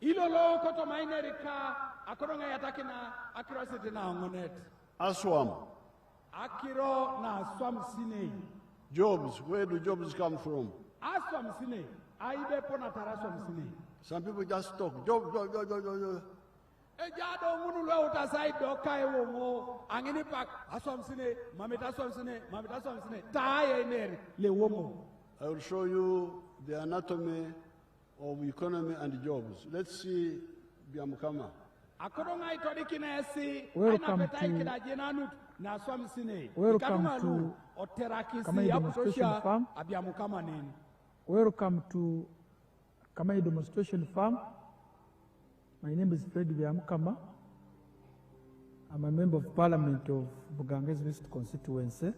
Ilolo koto mainerika akoronga yatakina akiro sete na ngonet. Aswam, Akiro na swam sine. jobs, where do jobs come from? Aswam sine. Aibe pona taraswam sine. Some people just talk, job, job, job, job, job, job. Ejado munu lo utasai doka ewo mo angini pak aswam sine mamita swam sine taye ner le womo. I will show you the anatomy of economy and jobs. Let's see Biamkama. Akoronga itodi kinesi Welcome aina betai to- kida jenanut na swam sine. Welcome Ikadumalu, to oterakisi Kamai Demonstration aputosha Farm. abiamukama nini. Welcome to Kamai Demonstration Farm. My name is Fred Byamukama. I'm a member of Parliament of Buganges West Constituency,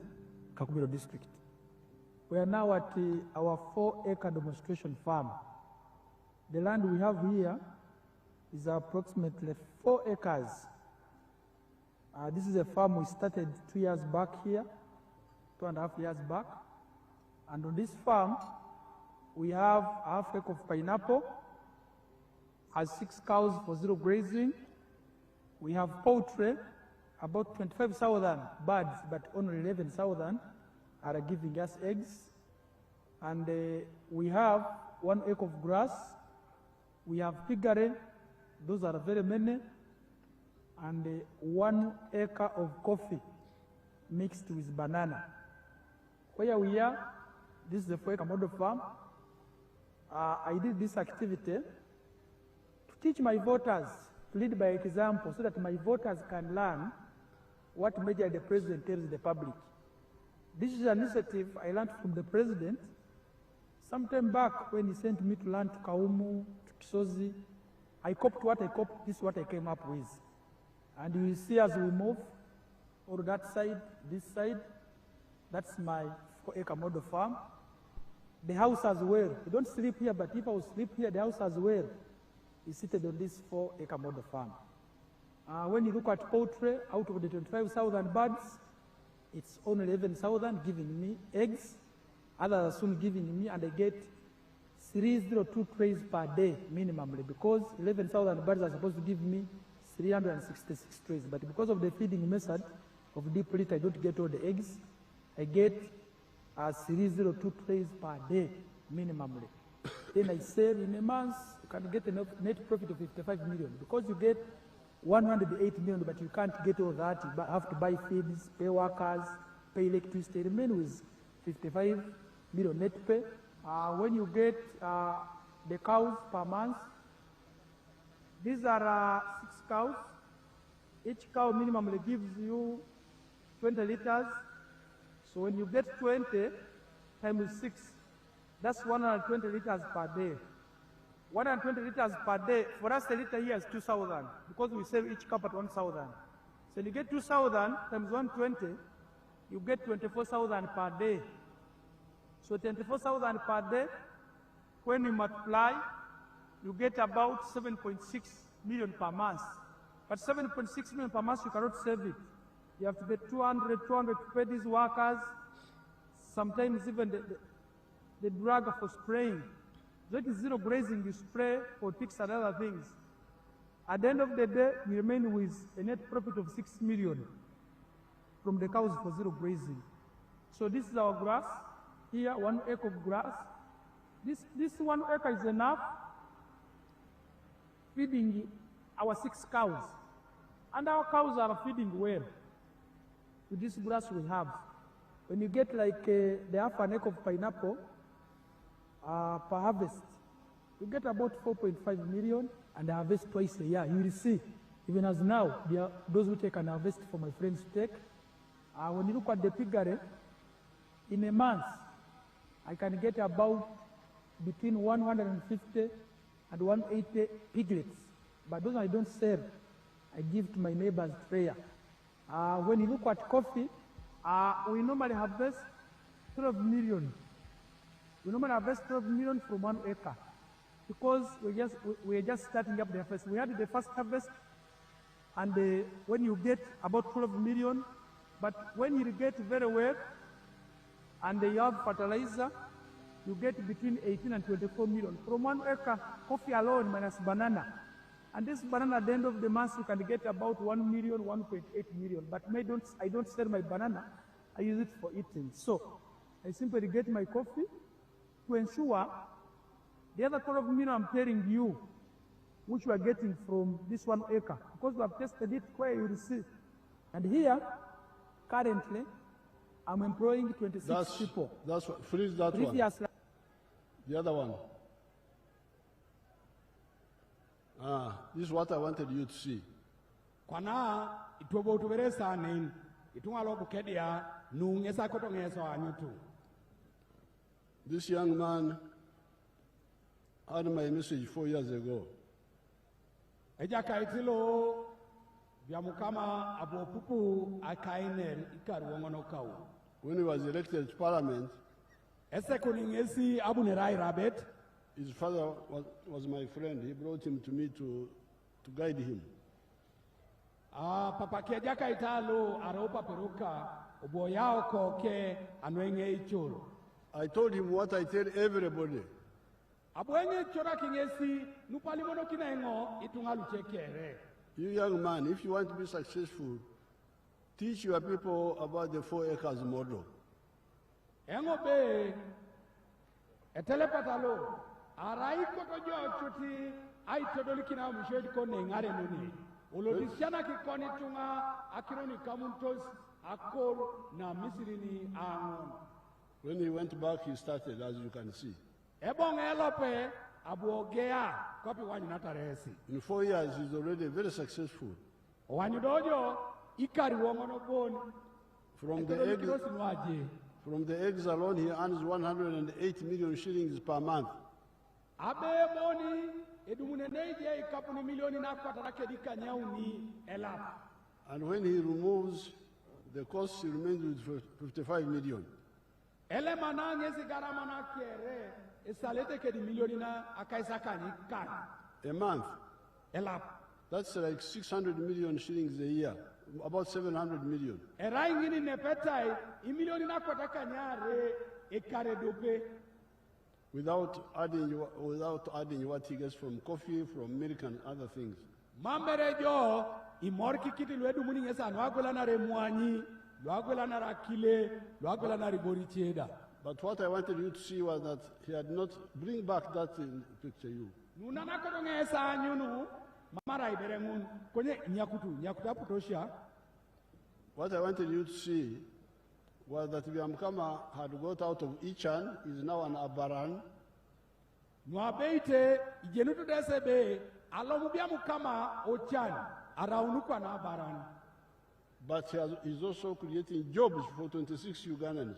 Kakubiro District. We are now at our 4-acre demonstration farm. The land we have here is approximately 4 acres. This is a farm we started 2 years back here, 2.5 years back. And on this farm, we have half acre of pineapple, has 6 cows for zero grazing. We have poultry, about 25,000 birds, but only 11,000 are giving us eggs. And we have 1 acre of grass. We have piggery, those are very many. And 1 acre of coffee mixed with banana. Where we are, this is the 4-acre model farm. I did this activity to teach my voters to lead by example so that my voters can learn what measure the president tells the public. This is an initiative I learned from the president sometime back when he sent me to learn to Kaumu, to Kisozi. I copied what I copied, this is what I came up with. And you will see as we move, or that side, this side, that's my 4-acre model farm. The house as well. You don't sleep here, but if I will sleep here, the house as well is seated on this 4-acre model farm. When you look at poultry, out of the 25,000 birds, it's only 11,000 giving me eggs. Others are soon giving me, and I get 302 trays per day minimally, because 11,000 birds are supposed to give me 366 trays. But because of the feeding method of deep litter, I don't get all the eggs. I get 302 trays per day minimally. Then I sell in a month, you can get a net profit of 55 million, because you get 108 million, but you can't get all that. You have to buy feeds, pay workers, pay electricity, remain with 55 million net pay. When you get the cows per month, these are 6 cows. Each cow minimally gives you 20 liters. So when you get 20 times 6, that's 120 liters per day. 120 liters per day, for us a liter here is 2,000, because we save each cup at 1,000. So you get 2,000 times 120, you get 24,000 per day. So 24,000 per day, when you multiply, you get about 7.6 million per month. But 7.6 million per month, you cannot save it. You have to pay 200 to pay these workers, sometimes even the drug for spraying. That is zero grazing, you spray for ticks and other things. At the end of the day, we remain with a net profit of 6 million from the cows for zero grazing. So this is our grass. Here, 1 acre of grass. This 1 acre is enough feeding our 6 cows. And our cows are feeding well with this grass we have. When you get like the half an acre of pineapple, per harvest, you get about 4.5 million, and I harvest twice a year. You will see, even as now, those who take and harvest for my friends to take, When you look at the piggery, in a month, I can get about between 150 and 180 piglets. But those I don't sell, I give to my neighbors prayer. When you look at coffee, we normally harvest 12 million. We normally harvest 12 million from 1 acre because we're just starting up the harvest. We had the first harvest, and when you get about 12 million, but when you irrigate very well, and you have fertilizer, you get between 18 and 24 million. From 1 acre, coffee alone minus banana. And this banana at the end of the month, you can get about 1 million, 1.8 million. But I don't sell my banana, I use it for eating. So I simply get my coffee to ensure the other 12 million I'm telling you, which we are getting from this 1 acre, because we have tested it where you will see. And here, currently, I'm employing 26 people. That's what, freeze that one. The other one. This is what I wanted you to see. Kwana itobo tuberesa nin itungalo Bukedea nungesa kotongesa anyutu. This young man had my message 4 years ago. Eja kaitilo biamukama abopupu akainer ikaruongono kau. When he was elected to parliament, Esekuningesi abunerai rabet. his father was my friend. He brought him to me to guide him. Papa keja kaitalo aropa peruka oboyao koke anwenge ichoro. I told him what I tell everybody. Abwenge chora kingesi nupalimono kinengo itungalu chekere. You young man, if you want to be successful, teach your people about the 4 acres model. Engo be etelepatalo arai kotojo chuti ai todolikina mshedi kone ngare nuni. Ulodisiana kikoni tunga akironi kamuntos akor na misirini angon. When he went back, he started, as you can see. Ebong elope abuogea kopi wanyu nataresi. In 4 years, he's already very successful. Wanyu dojo ikari wongono bon. From the eggs alone, he earns 108 million shillings per month. Abe boni edumuneneje ikapuni milioni na kwatarake dikanyauni elap. And when he removes the cost, he remains with 55 million. Ele manange sigarama na kere esalete ke di milioni na akaisa kan. A month. Elap. That's like 600 million shillings a year, about 700 million. Era ingini nepetai I milioni na kwataka nyare ekare dope. Without adding what he gets from coffee, from milk and other things. Mamberejo imorki kiti lwedu muni ngesa nwagwela na remwanyi, lwagwela na rakile, lwagwela na riboricheda. But what I wanted you to see was that he had not bring back that picture you. Nunana koto ngesa anyunu mamara iberengun konye nyakuta putosha. What I wanted you to see was that Biamkama had got out of Ichan, is now an Abaran. Nwabeite ijenutu desebe alomu Biamkama ochan araunukwa na Abaran. But he's also creating jobs for 26 Ugandans.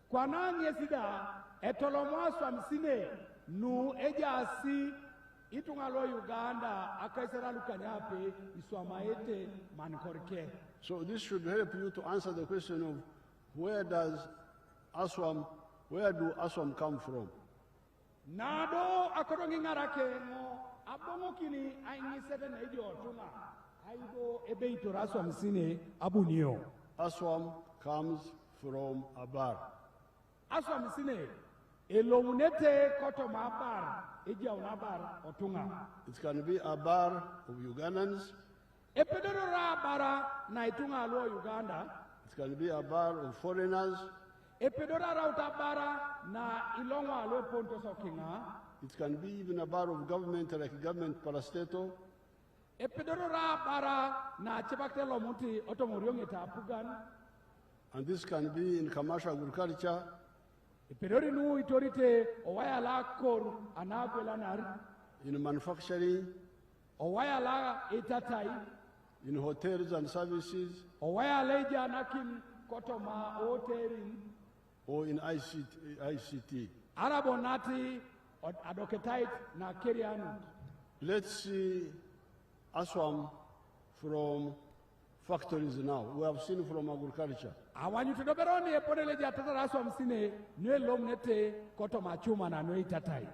Kwa nani esida etolomwaswa msine nu ejasi itungalo Uganda akaisera lukanyape iswamaete mankorke. So this should help you to answer the question of where do Aswam come from? Nado akorongi ngarake no abongo kini aingisete na ijo otuma aido ebeito Aswam sine abunio. Aswam comes from Abar. Aswam sine elomunete koto mabar eja unabar otunga. It can be Abar of Ugandans. Epedoro bara na itunga lo Uganda. It can be a bar of foreigners. Epedora rautabara na ilongwa lo ponto sokinga. It can be even a bar of government, like government parastatal. Epedora bara na chebakte lo muti otomoriong etapugan. And this can be in commercial agriculture. Epedori nu itorite owaya la kor anagwelanar. In manufacturing. Owaya la etatai. In hotels and services. Owaya leja nakin kotoma oterin or in ICT. arabonati adoketait na kerianu. Let's see ASWAM from factories now. We have seen from agriculture. Awanyu tudoberoni epodele jatata raso msine nwe lomnete kotoma chuma na nwe itatai.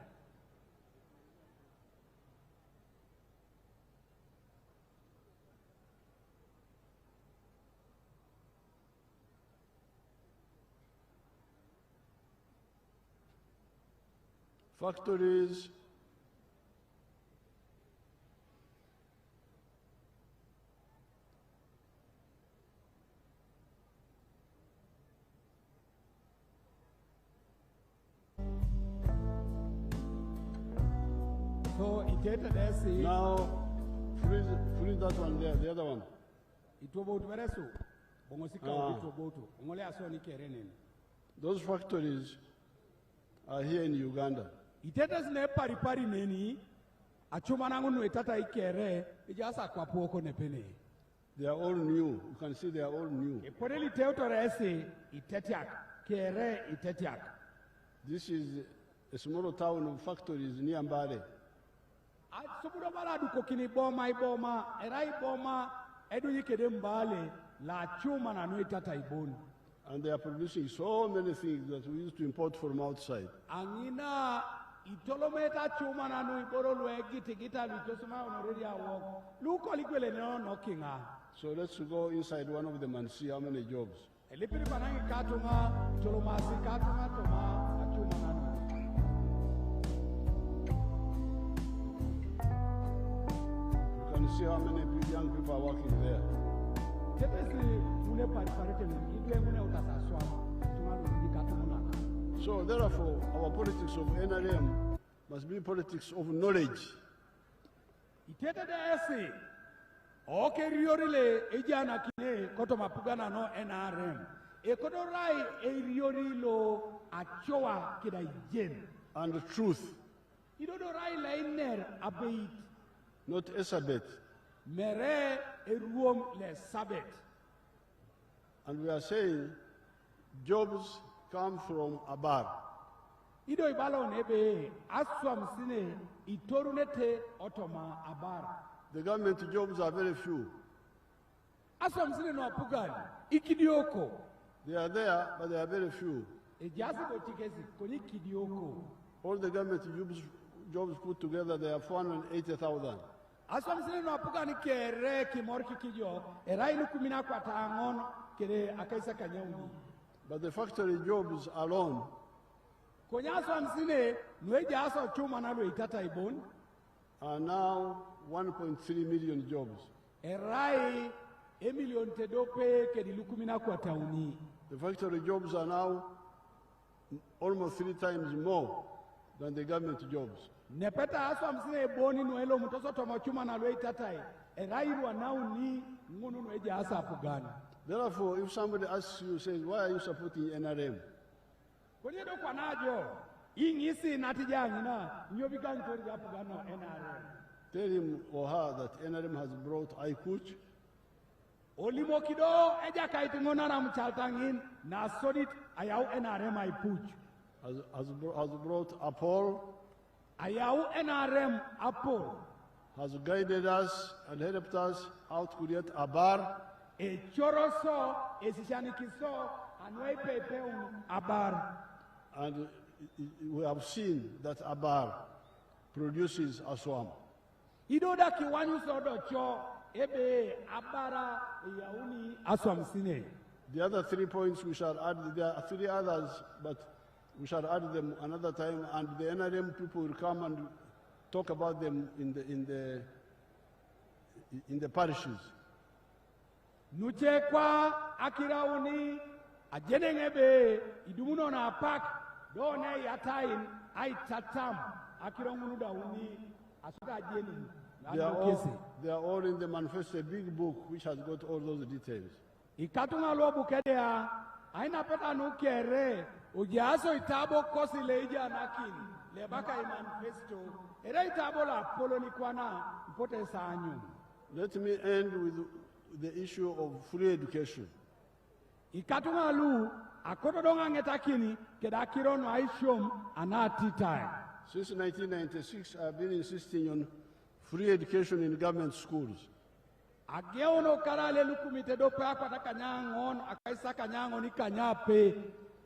Factories So itete desi now freeze that one there, the other one. itobo utweresu bongosika itoboto ngole asoni kereneni. Those factories are here in Uganda. Itete zine pari neni achuma nangu nwe tata ikere ijasa kwa poko nepene. They are all new. You can see they are all new. Epodeli teotoresi itetiak kere itetiak. This is a small town of factories near Mbale. Suburo baladu kokini boma iboma era iboma edu yikede mbale la chuma na nwe tata iboni. And they are producing so many things that we used to import from outside. Angina itolometa chuma na nwe iboro lwe gita vitosuma onoredi awo. Luko likwele no kinga. So let's go inside one of them and see how many jobs. Elipiri panangi katunga tolomasi katunga toma achuma na nwe. You can see how many young people are working there. So therefore, our politics of NRM must be politics of knowledge. Okay, riorile ejana kine koto mapugana no NRM. Ekodorai eriorilo achoa kida jen. And the truth, Idodorai lainer abeit. not Esabet. Mere eruom le sabet. And we are saying jobs come from Abar. Ido ibalo nebe aswam sine itorunete otoma abar. The government jobs are very few. Aswam sine no apugan ikidioko. They are there, but they are very few. Ejasi kotikesi koni kidioko. All the government jobs put together, they are 480,000. Aswam sine no apugan kere kimorki kidio era inu kumina kwa taangon kere akaisa kanyauni. But the factory jobs alone Konya aswam sine nweja aso chuma nalo itata ibon. are now 1.3 million jobs. Erai emilion tedope kedi lukumina kwa tauni. The factory jobs are now almost 3 times more than the government jobs. Nepeta aswa msine boni nuelo mutoso tomo chuma na lwe itatai. Erairu wanau ni ngunu nweja asa apugani. Therefore, if somebody asks you, says, why are you supporting NRM? Kwenye do kwa najo, ingisi natijangi na nyobigangi tori apugani no NRM. Tell him or her that NRM has brought Aikuch, Olimo kido eja kaiti ngona na mchaltangin na sodit ayau NRM aipuch. has brought Apol, Ayau NRM apo. has guided us and helped us how to create Abar, E choroso, e sishanikiso, anwei pepe abar. and we have seen that Abar produces Aswam. Idoda kiwanyu sodo cho, ebe abara yauni aswam sine. The other 3 points we shall add, there are 3 others, but we shall add them another time, and the NRM people will come and talk about them in the parishes. Nuche kwa akirauni, ajenengebe, idumuno na pak, done yatain, aitatam, akirongunu dauni, asuka ajeni. They are all in the manifesto, a big book which has got all those details. Ikatunga lo Bukedea, aina peta nukere, ujaso itabo kosi leija nakin, lebaka manifesto, era itabo la polo ni kwana, mpote sanyu. Let me end with the issue of free education. Ikatungalu, akododonga ngetakini, kedakirono aishom anati time. Since 1996, I've been insisting on free education in government schools. Ageono karale lukumite dope akwata kanyangon, akaisa kanyangon ni kanyape.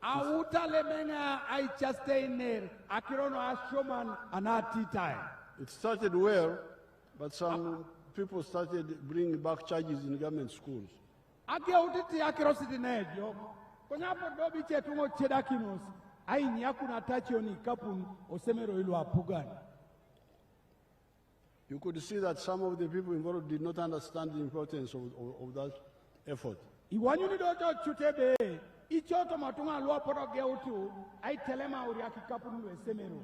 Auta lemenga aichasteiner, akirono ashoman anati time. It started well, but some people started bringing back charges in government schools. Ageutiti akirositi nejo. Konyapo dobi chetungo chedakinos. Ai nyakuna tachioni kapun osemero ilu apugan. You could see that some of the people involved did not understand the importance of that effort. Iwanyuni dojo chutebe, ichoto matunga lua poto geutu, ai telema uriaki kapun osemero.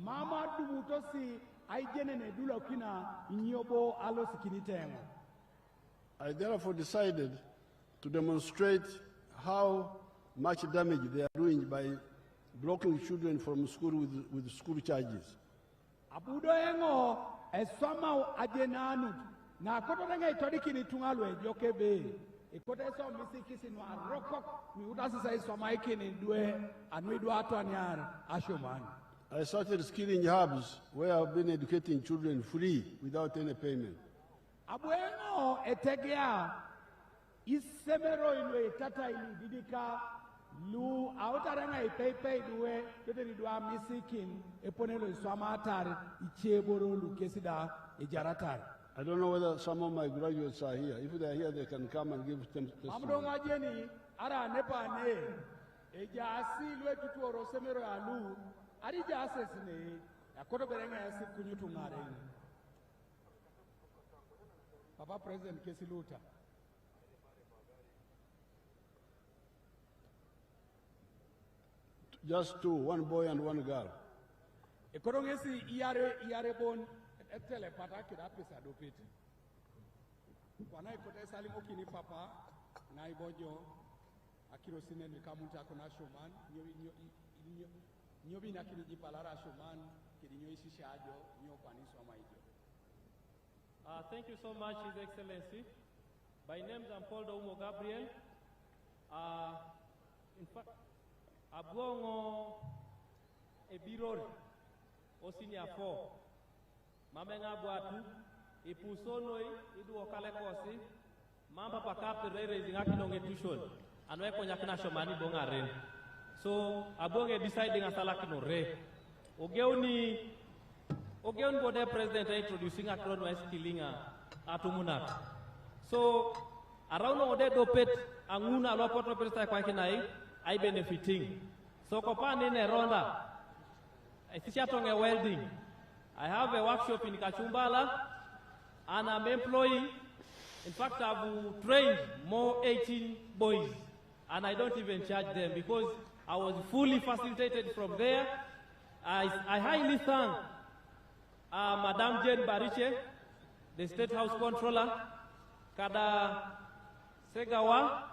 Mama dumutosi, ai jenene dula kina inyobo alo sikinitengo. I therefore decided to demonstrate how much damage they are doing by blocking children from school with school charges. Abudo engo esoma ajenanu na koto denga itodiki ni tungalwe jokebe ikote so misikisi no aroko mi udasi sai soma ikini due anuidu ato anyar ashoman. I started skilling hubs where I've been educating children free without any payment. Abuengo etegea isemero ilwe tata ili didika lu autarenga ipeipe duwe yote ni dua misikin eponelo iswama atari icheboro lu kesida ejaratari. I don't know whether some of my graduates are here. If they are here, they can come and give testimony. Amdonga jeni ara nepa ne eja asilwe tutu orosemero ya lu arija asesine yakoto berenga yasi kunyutu ngare. Papa President Kesiluta. Just two, one boy and one girl. Ekorongesi iare bon etele pataki da pesa do pete. Wana ikote salimo kini papa na ibojo akiro sine ni kamunta kona shoman nyobi na kini jipalara shoman kini nyo isi shajo nyo kwani soma ijo. Thank you so much, His Excellency. By name, I'm Paul Daumo Gabriel. In fact, Abgongo Ebirori, Osinia 4. Mamenga Buatu, Ipusonoi, Idu Okale Kosi, Mamba Pakap, the raising Akinong Etushon, and Wekonyakina Shomani Bongaren. So, Abonge deciding a Salakino Re. Ogeon Bode President introducing a crown west killing Atumunat. So, around Ode Dopet, Anguna Lopoto Presta Kwakinai, I benefiting. So, Kopan in a Ronda, I teach a welding. I have a workshop in Kachumbala, and I'm employing. In fact, I've trained more 18 boys, and I don't even charge them because I was fully facilitated from there. I highly thank Madam Jane Bariche, the State House Controller, Kada Segawa.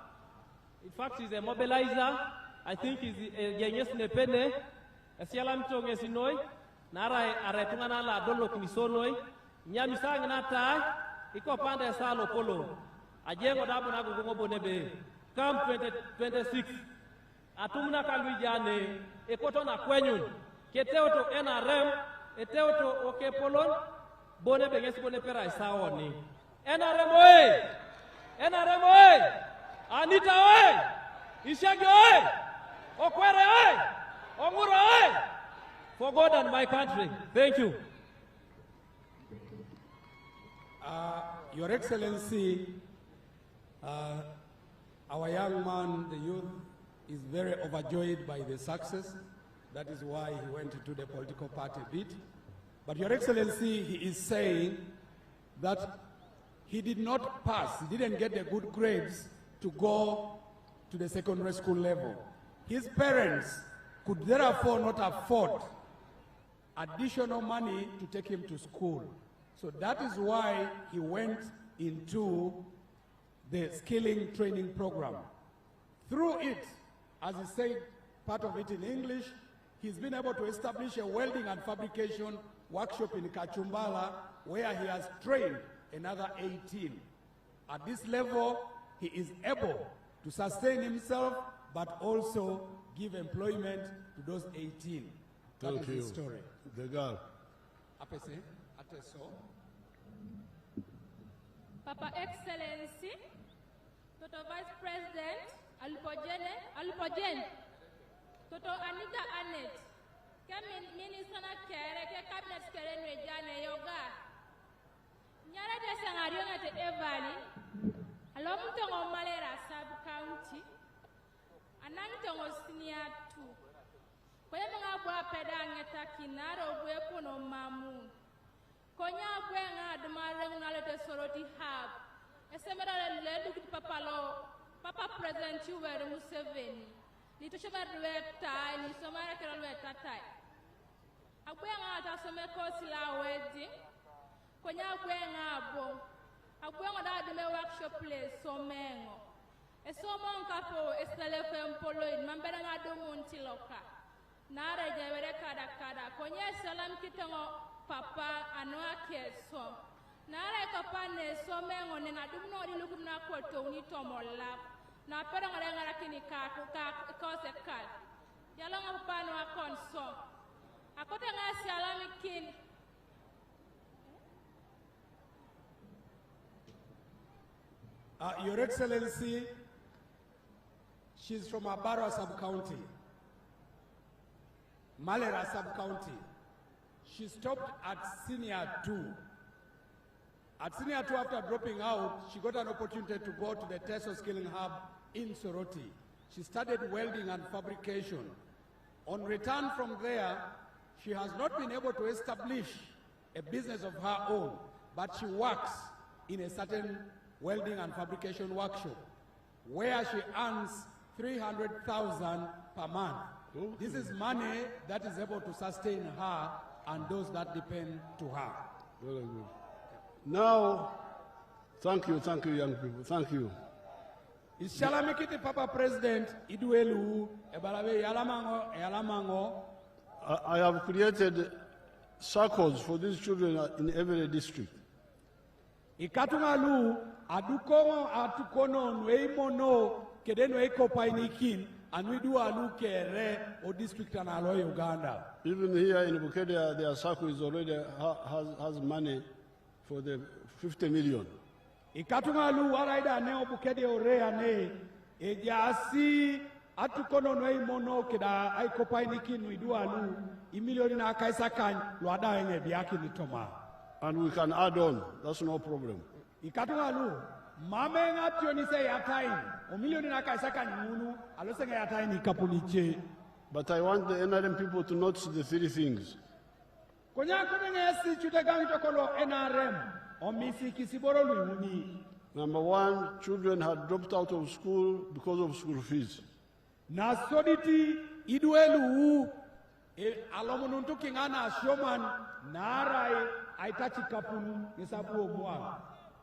In fact, he's a mobilizer. I think he's a Yenyes Nepene, a Sialam Tongesinoi, Nara Aretungana La Dolo Kinisonoi, Nyamisang Nata, Iko Panda Salo Polo, Ajengo Dabunago Bonebe, Camp 2026, Atumna Kalwijane, Ekotona Kwenyun, Keteoto NRM, Eteoto Oke Polon, Bone Beges Bone Pera Isaoni. NRM Oe! NRM Oe! Anita Oe! Ishagi Oe! Okwere Oe! Onguro Oe! For God and my country. Thank you. Your Excellency, our young man, the youth, is very overjoyed by the success. That is why he went into the political party bit. But Your Excellency, he is saying that he did not pass, he didn't get the good grades to go to the secondary school level. His parents could therefore not afford additional money to take him to school. So that is why he went into the skilling training program. Through it, as he said, part of it in English, he's been able to establish a welding and fabrication workshop in Kachumbala where he has trained another 18. At this level, he is able to sustain himself, but also give employment to those 18. That Thank is you. the story. The girl. Papa Excellency, Toto Vice President, Alupojene, Toto Anita Anet, Minister na Kere, Cabinet Kere Nejane Yoga, Nyara de Sangariona de Evali, Alomtongo Malera Sub County, Anantongo Senior 2. Kwemanga bwa pedangeta kinaro bwekono mamu. Konya bwenga admare ngalete soroti hab. Esemera ledu kit Papa President Yoweri Museveni. Lito shabarwe tai ni somara keralwe tatai. Abwenga atasome kosila wedi. Konya bwenga abo. Abwenga da de workshop place somengo. Esomon kapo estelefe mpolo in mambera ngado muntiloka. Nara jawere kada konye salam kitango papa anoa keso nara kapane somengo ne na dumno di lugumna ko to ni tomola na pero ngara kini ka se kal yalo ngapa no akonso akote nga salam kin Your Excellency, she's from Abarwa sub-county. Malera sub-county. She stopped at Senior 2. At Senior 2, after dropping out, she got an opportunity to go to the Teso Skilling Hub in Soroti. She studied welding and fabrication. On return from there, she has not been able to establish a business of her own, but she works in a certain welding and fabrication workshop, where she earns 300,000 per month. This is money that is able to sustain her and those that depend to her. Very good. Now, thank you, young people. Thank you. Ishalamikiti Papa President Iduelu Ebalawe Yalamango. I have created circles for these children in every district. Ikatungalu adukomo atukono nweimono kedeno eko painikin. And we do a look at or district and alloy Uganda. Even here in Bukedea, their circle is already has money for the 50 million. Ikatungalu waraida neo Bukedea orea ne ejasi atukono noi mono keda aikopainikin we do alu imilioni na kaisakan luada enge biaki litoma. And we can add on. That's no problem. Ikatungalu mame ngatio ni say atain o milioni na kaisaka nyunu alosenge atain ni kapuliche. But I want the NRM people to notice the three things. Konya kunenge si chutegangi tokolo NRM o misi kisiboro luuni. Number one, children had dropped out of school because of school fees. Na soditi iduelu alomununtu kingana shoman narai aitachi kapunu nisabu omwa.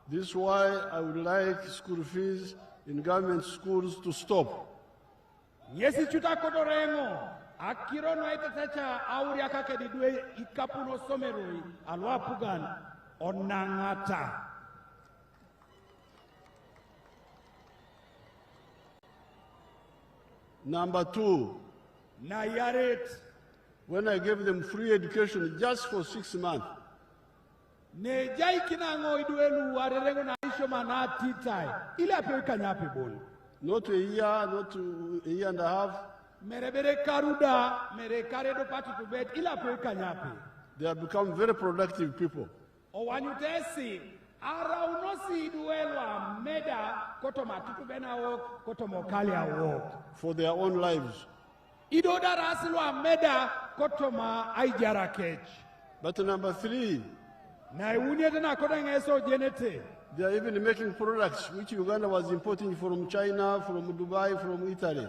This is why I would like school fees in government schools to stop. Yesi chuta kodorengo akiro no itacha auri akake didwe ikapuno someroi alwapugan onangata. Number two, Nayaret when I gave them free education just for 6 months, ne jai kinango iduelu warerengo na isho manati tai ile ape kanyape bol not a year, not a year and a half. merebere karuda mere karedo pati to bed ile ape kanyape. They have become very productive people. O wanyutesi ara unosi iduelu ameda koto matutu bena wok koto mokali awok For their own lives. ido darasilu ameda koto ma aijara kech. But number three, Na iwunyete na koda ngeso jenete. they are even making products which Uganda was importing from China, from Dubai, from Italy.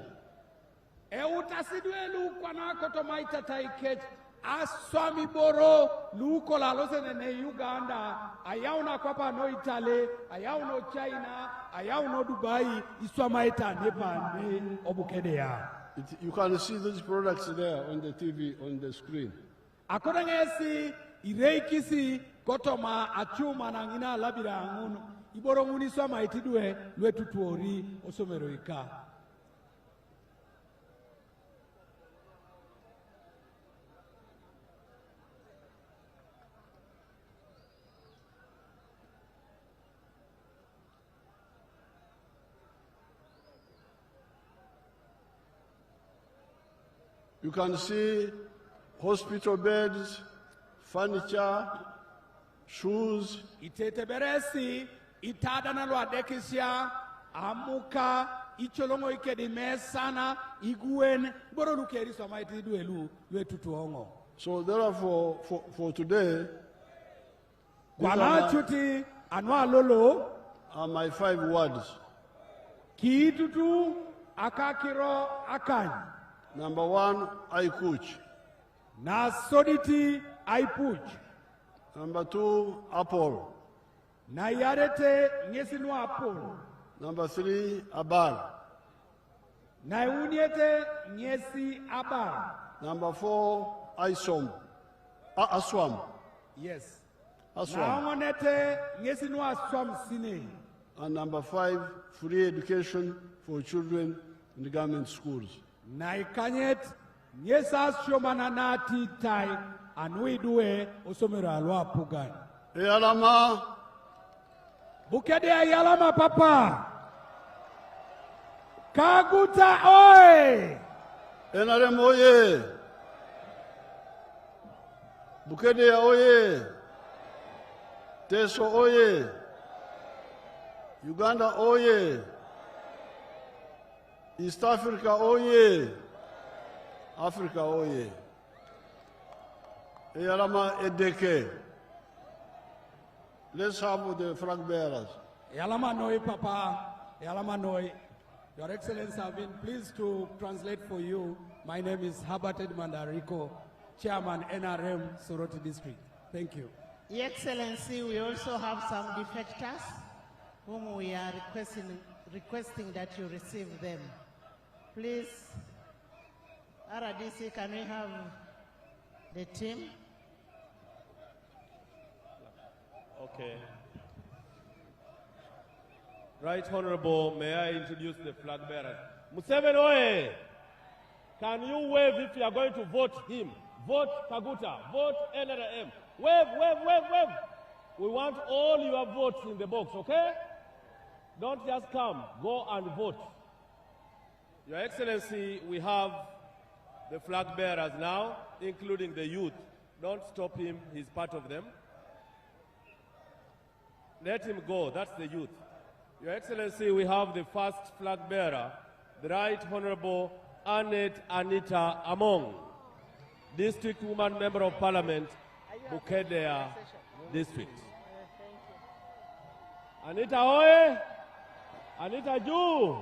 E utasiduelu kwa na koto maita taikech aswami boro luko la lose ne Uganda ayau na kwapa no Italy ayau no China ayau no Dubai iswama ita nepa ne Bukedea. You can see these products there on the TV, on the screen. Akoda ngesi ireikisi kotoma achuma na ngina labira ngunu iboro nguniswa maitidwe lwetutuori osomero ika. You can see hospital beds, furniture, shoes. Itete beresi, itada na lwadekisya, amuka, icholongo ikedime sana, iguen, boro lukeri soma itidwelu, lwetutuongo. So therefore, for today, Kwa chuti anwa lolo, are my 5 words. Kiitutu akakiro akany. Number 1, I coach. Na soditi aipuj. Number 2, apple. Na yarete ngesinu apol. Number 3, abar. Na uniete ngesi abar. Number 4, isom. Aswam. Yes. Aswam. Na ongonete ngesinu aswam sine. And number 5, free education for children in the government schools. Na ikanyet nyesa shomana nati tai anuidue osomero alwa pugan. Eyalama. Bukedea yalama papa. Kaguta oe. NRM oye. Bukedea oye. Teso oye. Uganda oye. East Africa oye. Africa oye. Eyalama edeke. Let's have the flag bearers. Yalama noi papa. Yalama noi. Your Excellency, I've been pleased to translate for you. My name is Herbert Edmandariko, Chairman NRM Soroti District. Thank you. Your Excellency, we also have some defectors whom we are requesting that you receive them. Please, RDC, can we have the team? Okay. Right Honorable, may I introduce the flag bearer? Museveni oye! Can you wave if you are going to vote him? Vote Kaguta, vote NRM. Wave, wave, wave, wave. We want all your votes in the box, okay? Don't just come, go and vote. Your Excellency, we have the flag bearers now, including the youth. Don't stop him, he's part of them. Let him go, that's the youth. Your Excellency, we have the first flag bearer, the Right Honorable Annette Anita Among, District Woman Member of Parliament, Bukedea District. Anita Oye, Anita Ju,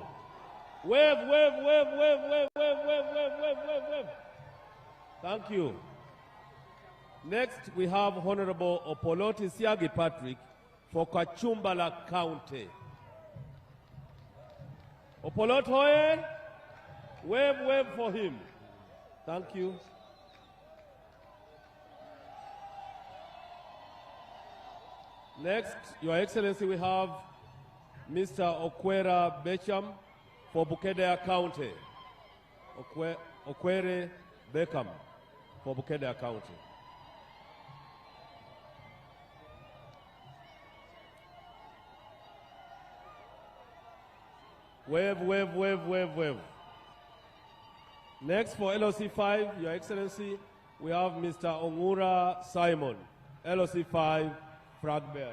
wave, wave, wave, wave, wave, wave, wave, wave, wave, wave, wave. Thank you. Next, we have Honorable Opoloti Siagi Patrick for Kachumbala County. Opolot Hoye, wave, wave for him. Thank you. Next, Your Excellency, we have Mr. Okwera Becham for Bukedea County. Okwere Beckham for Bukedea County. Wave, wave, wave, wave, wave. Next for LOC 5, Your Excellency, we have Mr. Ongura Simon, LOC 5, flag bearer.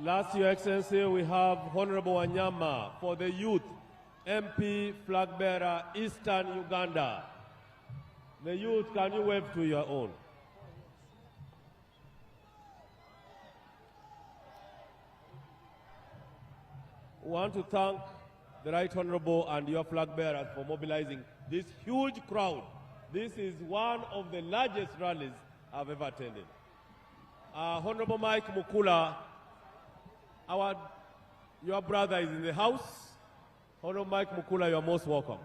Last, Your Excellency, we have Honorable Wanyama for the youth, MP flag bearer, Eastern Uganda. The youth, can you wave to your own? We want to thank the Right Honorable and your flag bearers for mobilizing this huge crowd. This is one of the largest rallies I've ever attended. Honorable Mike Mukula, your brother is in the house. Honorable Mike Mukula, you are most welcome.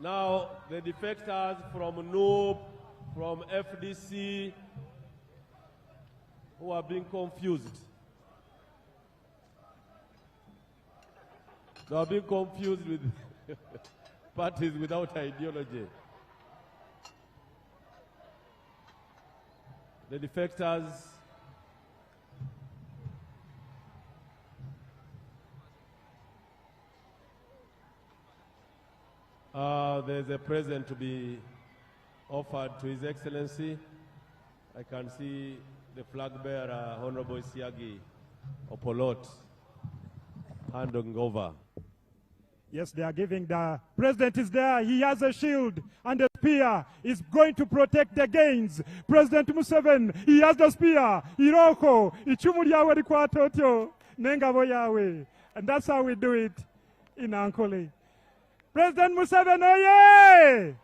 Now, the defectors from NOOP, from FDC, who are being confused. They are being confused with parties without ideology. The defectors there's a present to be offered to His Excellency. I can see the flag bearer, Honorable Siagi Opolot, handing over. Yes, they are giving the president is there. He has a shield and a spear. He's going to protect the gains. President Museveni, he has the spear. Iroko, ichumu lyawe likwatotyo, nengabo yawe. And that's how we do it in Ankole. President Museveni, oye!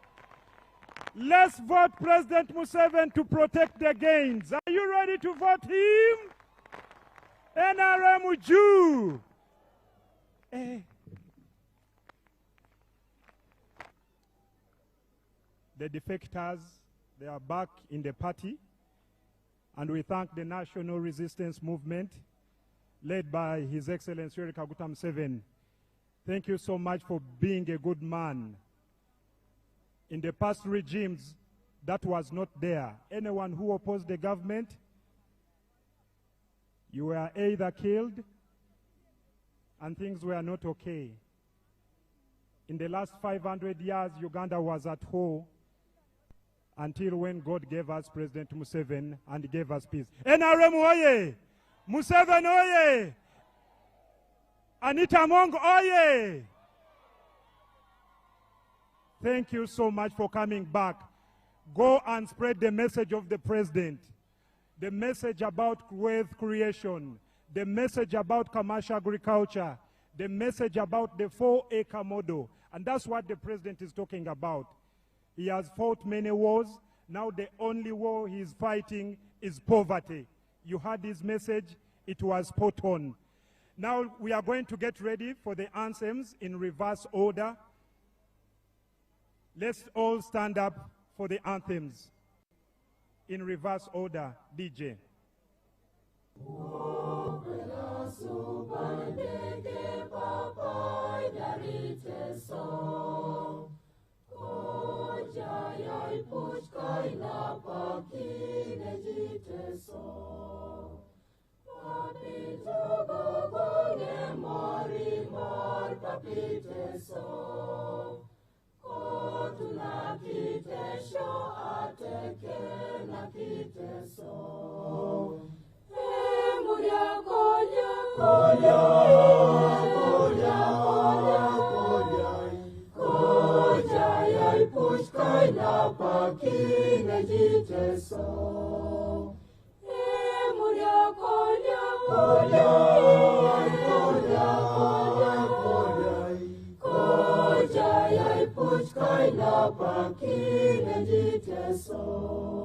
Let's vote President Museveni to protect the gains. Are you ready to vote him? NRM Uju. The defectors, they are back in the party, and we thank the National Resistance Movement led by His Excellency Yoweri Kaguta Museveni. Thank you so much for being a good man. In the past regimes, that was not there. Anyone who opposed the government, you were either killed and things were not okay. In the last 500 years, Uganda was at war until when God gave us President Museveni and gave us peace. NRM oye! Museveni oye! Anita Mong oye! Thank you so much for coming back. Go and spread the message of the president, the message about wealth creation, the message about commercial agriculture, the message about the 4-acre model. And that's what the president is talking about. He has fought many wars. Now the only war he is fighting is poverty. You heard his message. It was spot on. Now we are going to get ready for the anthems in reverse order. Let's all stand up for the anthems in reverse order. DJ. So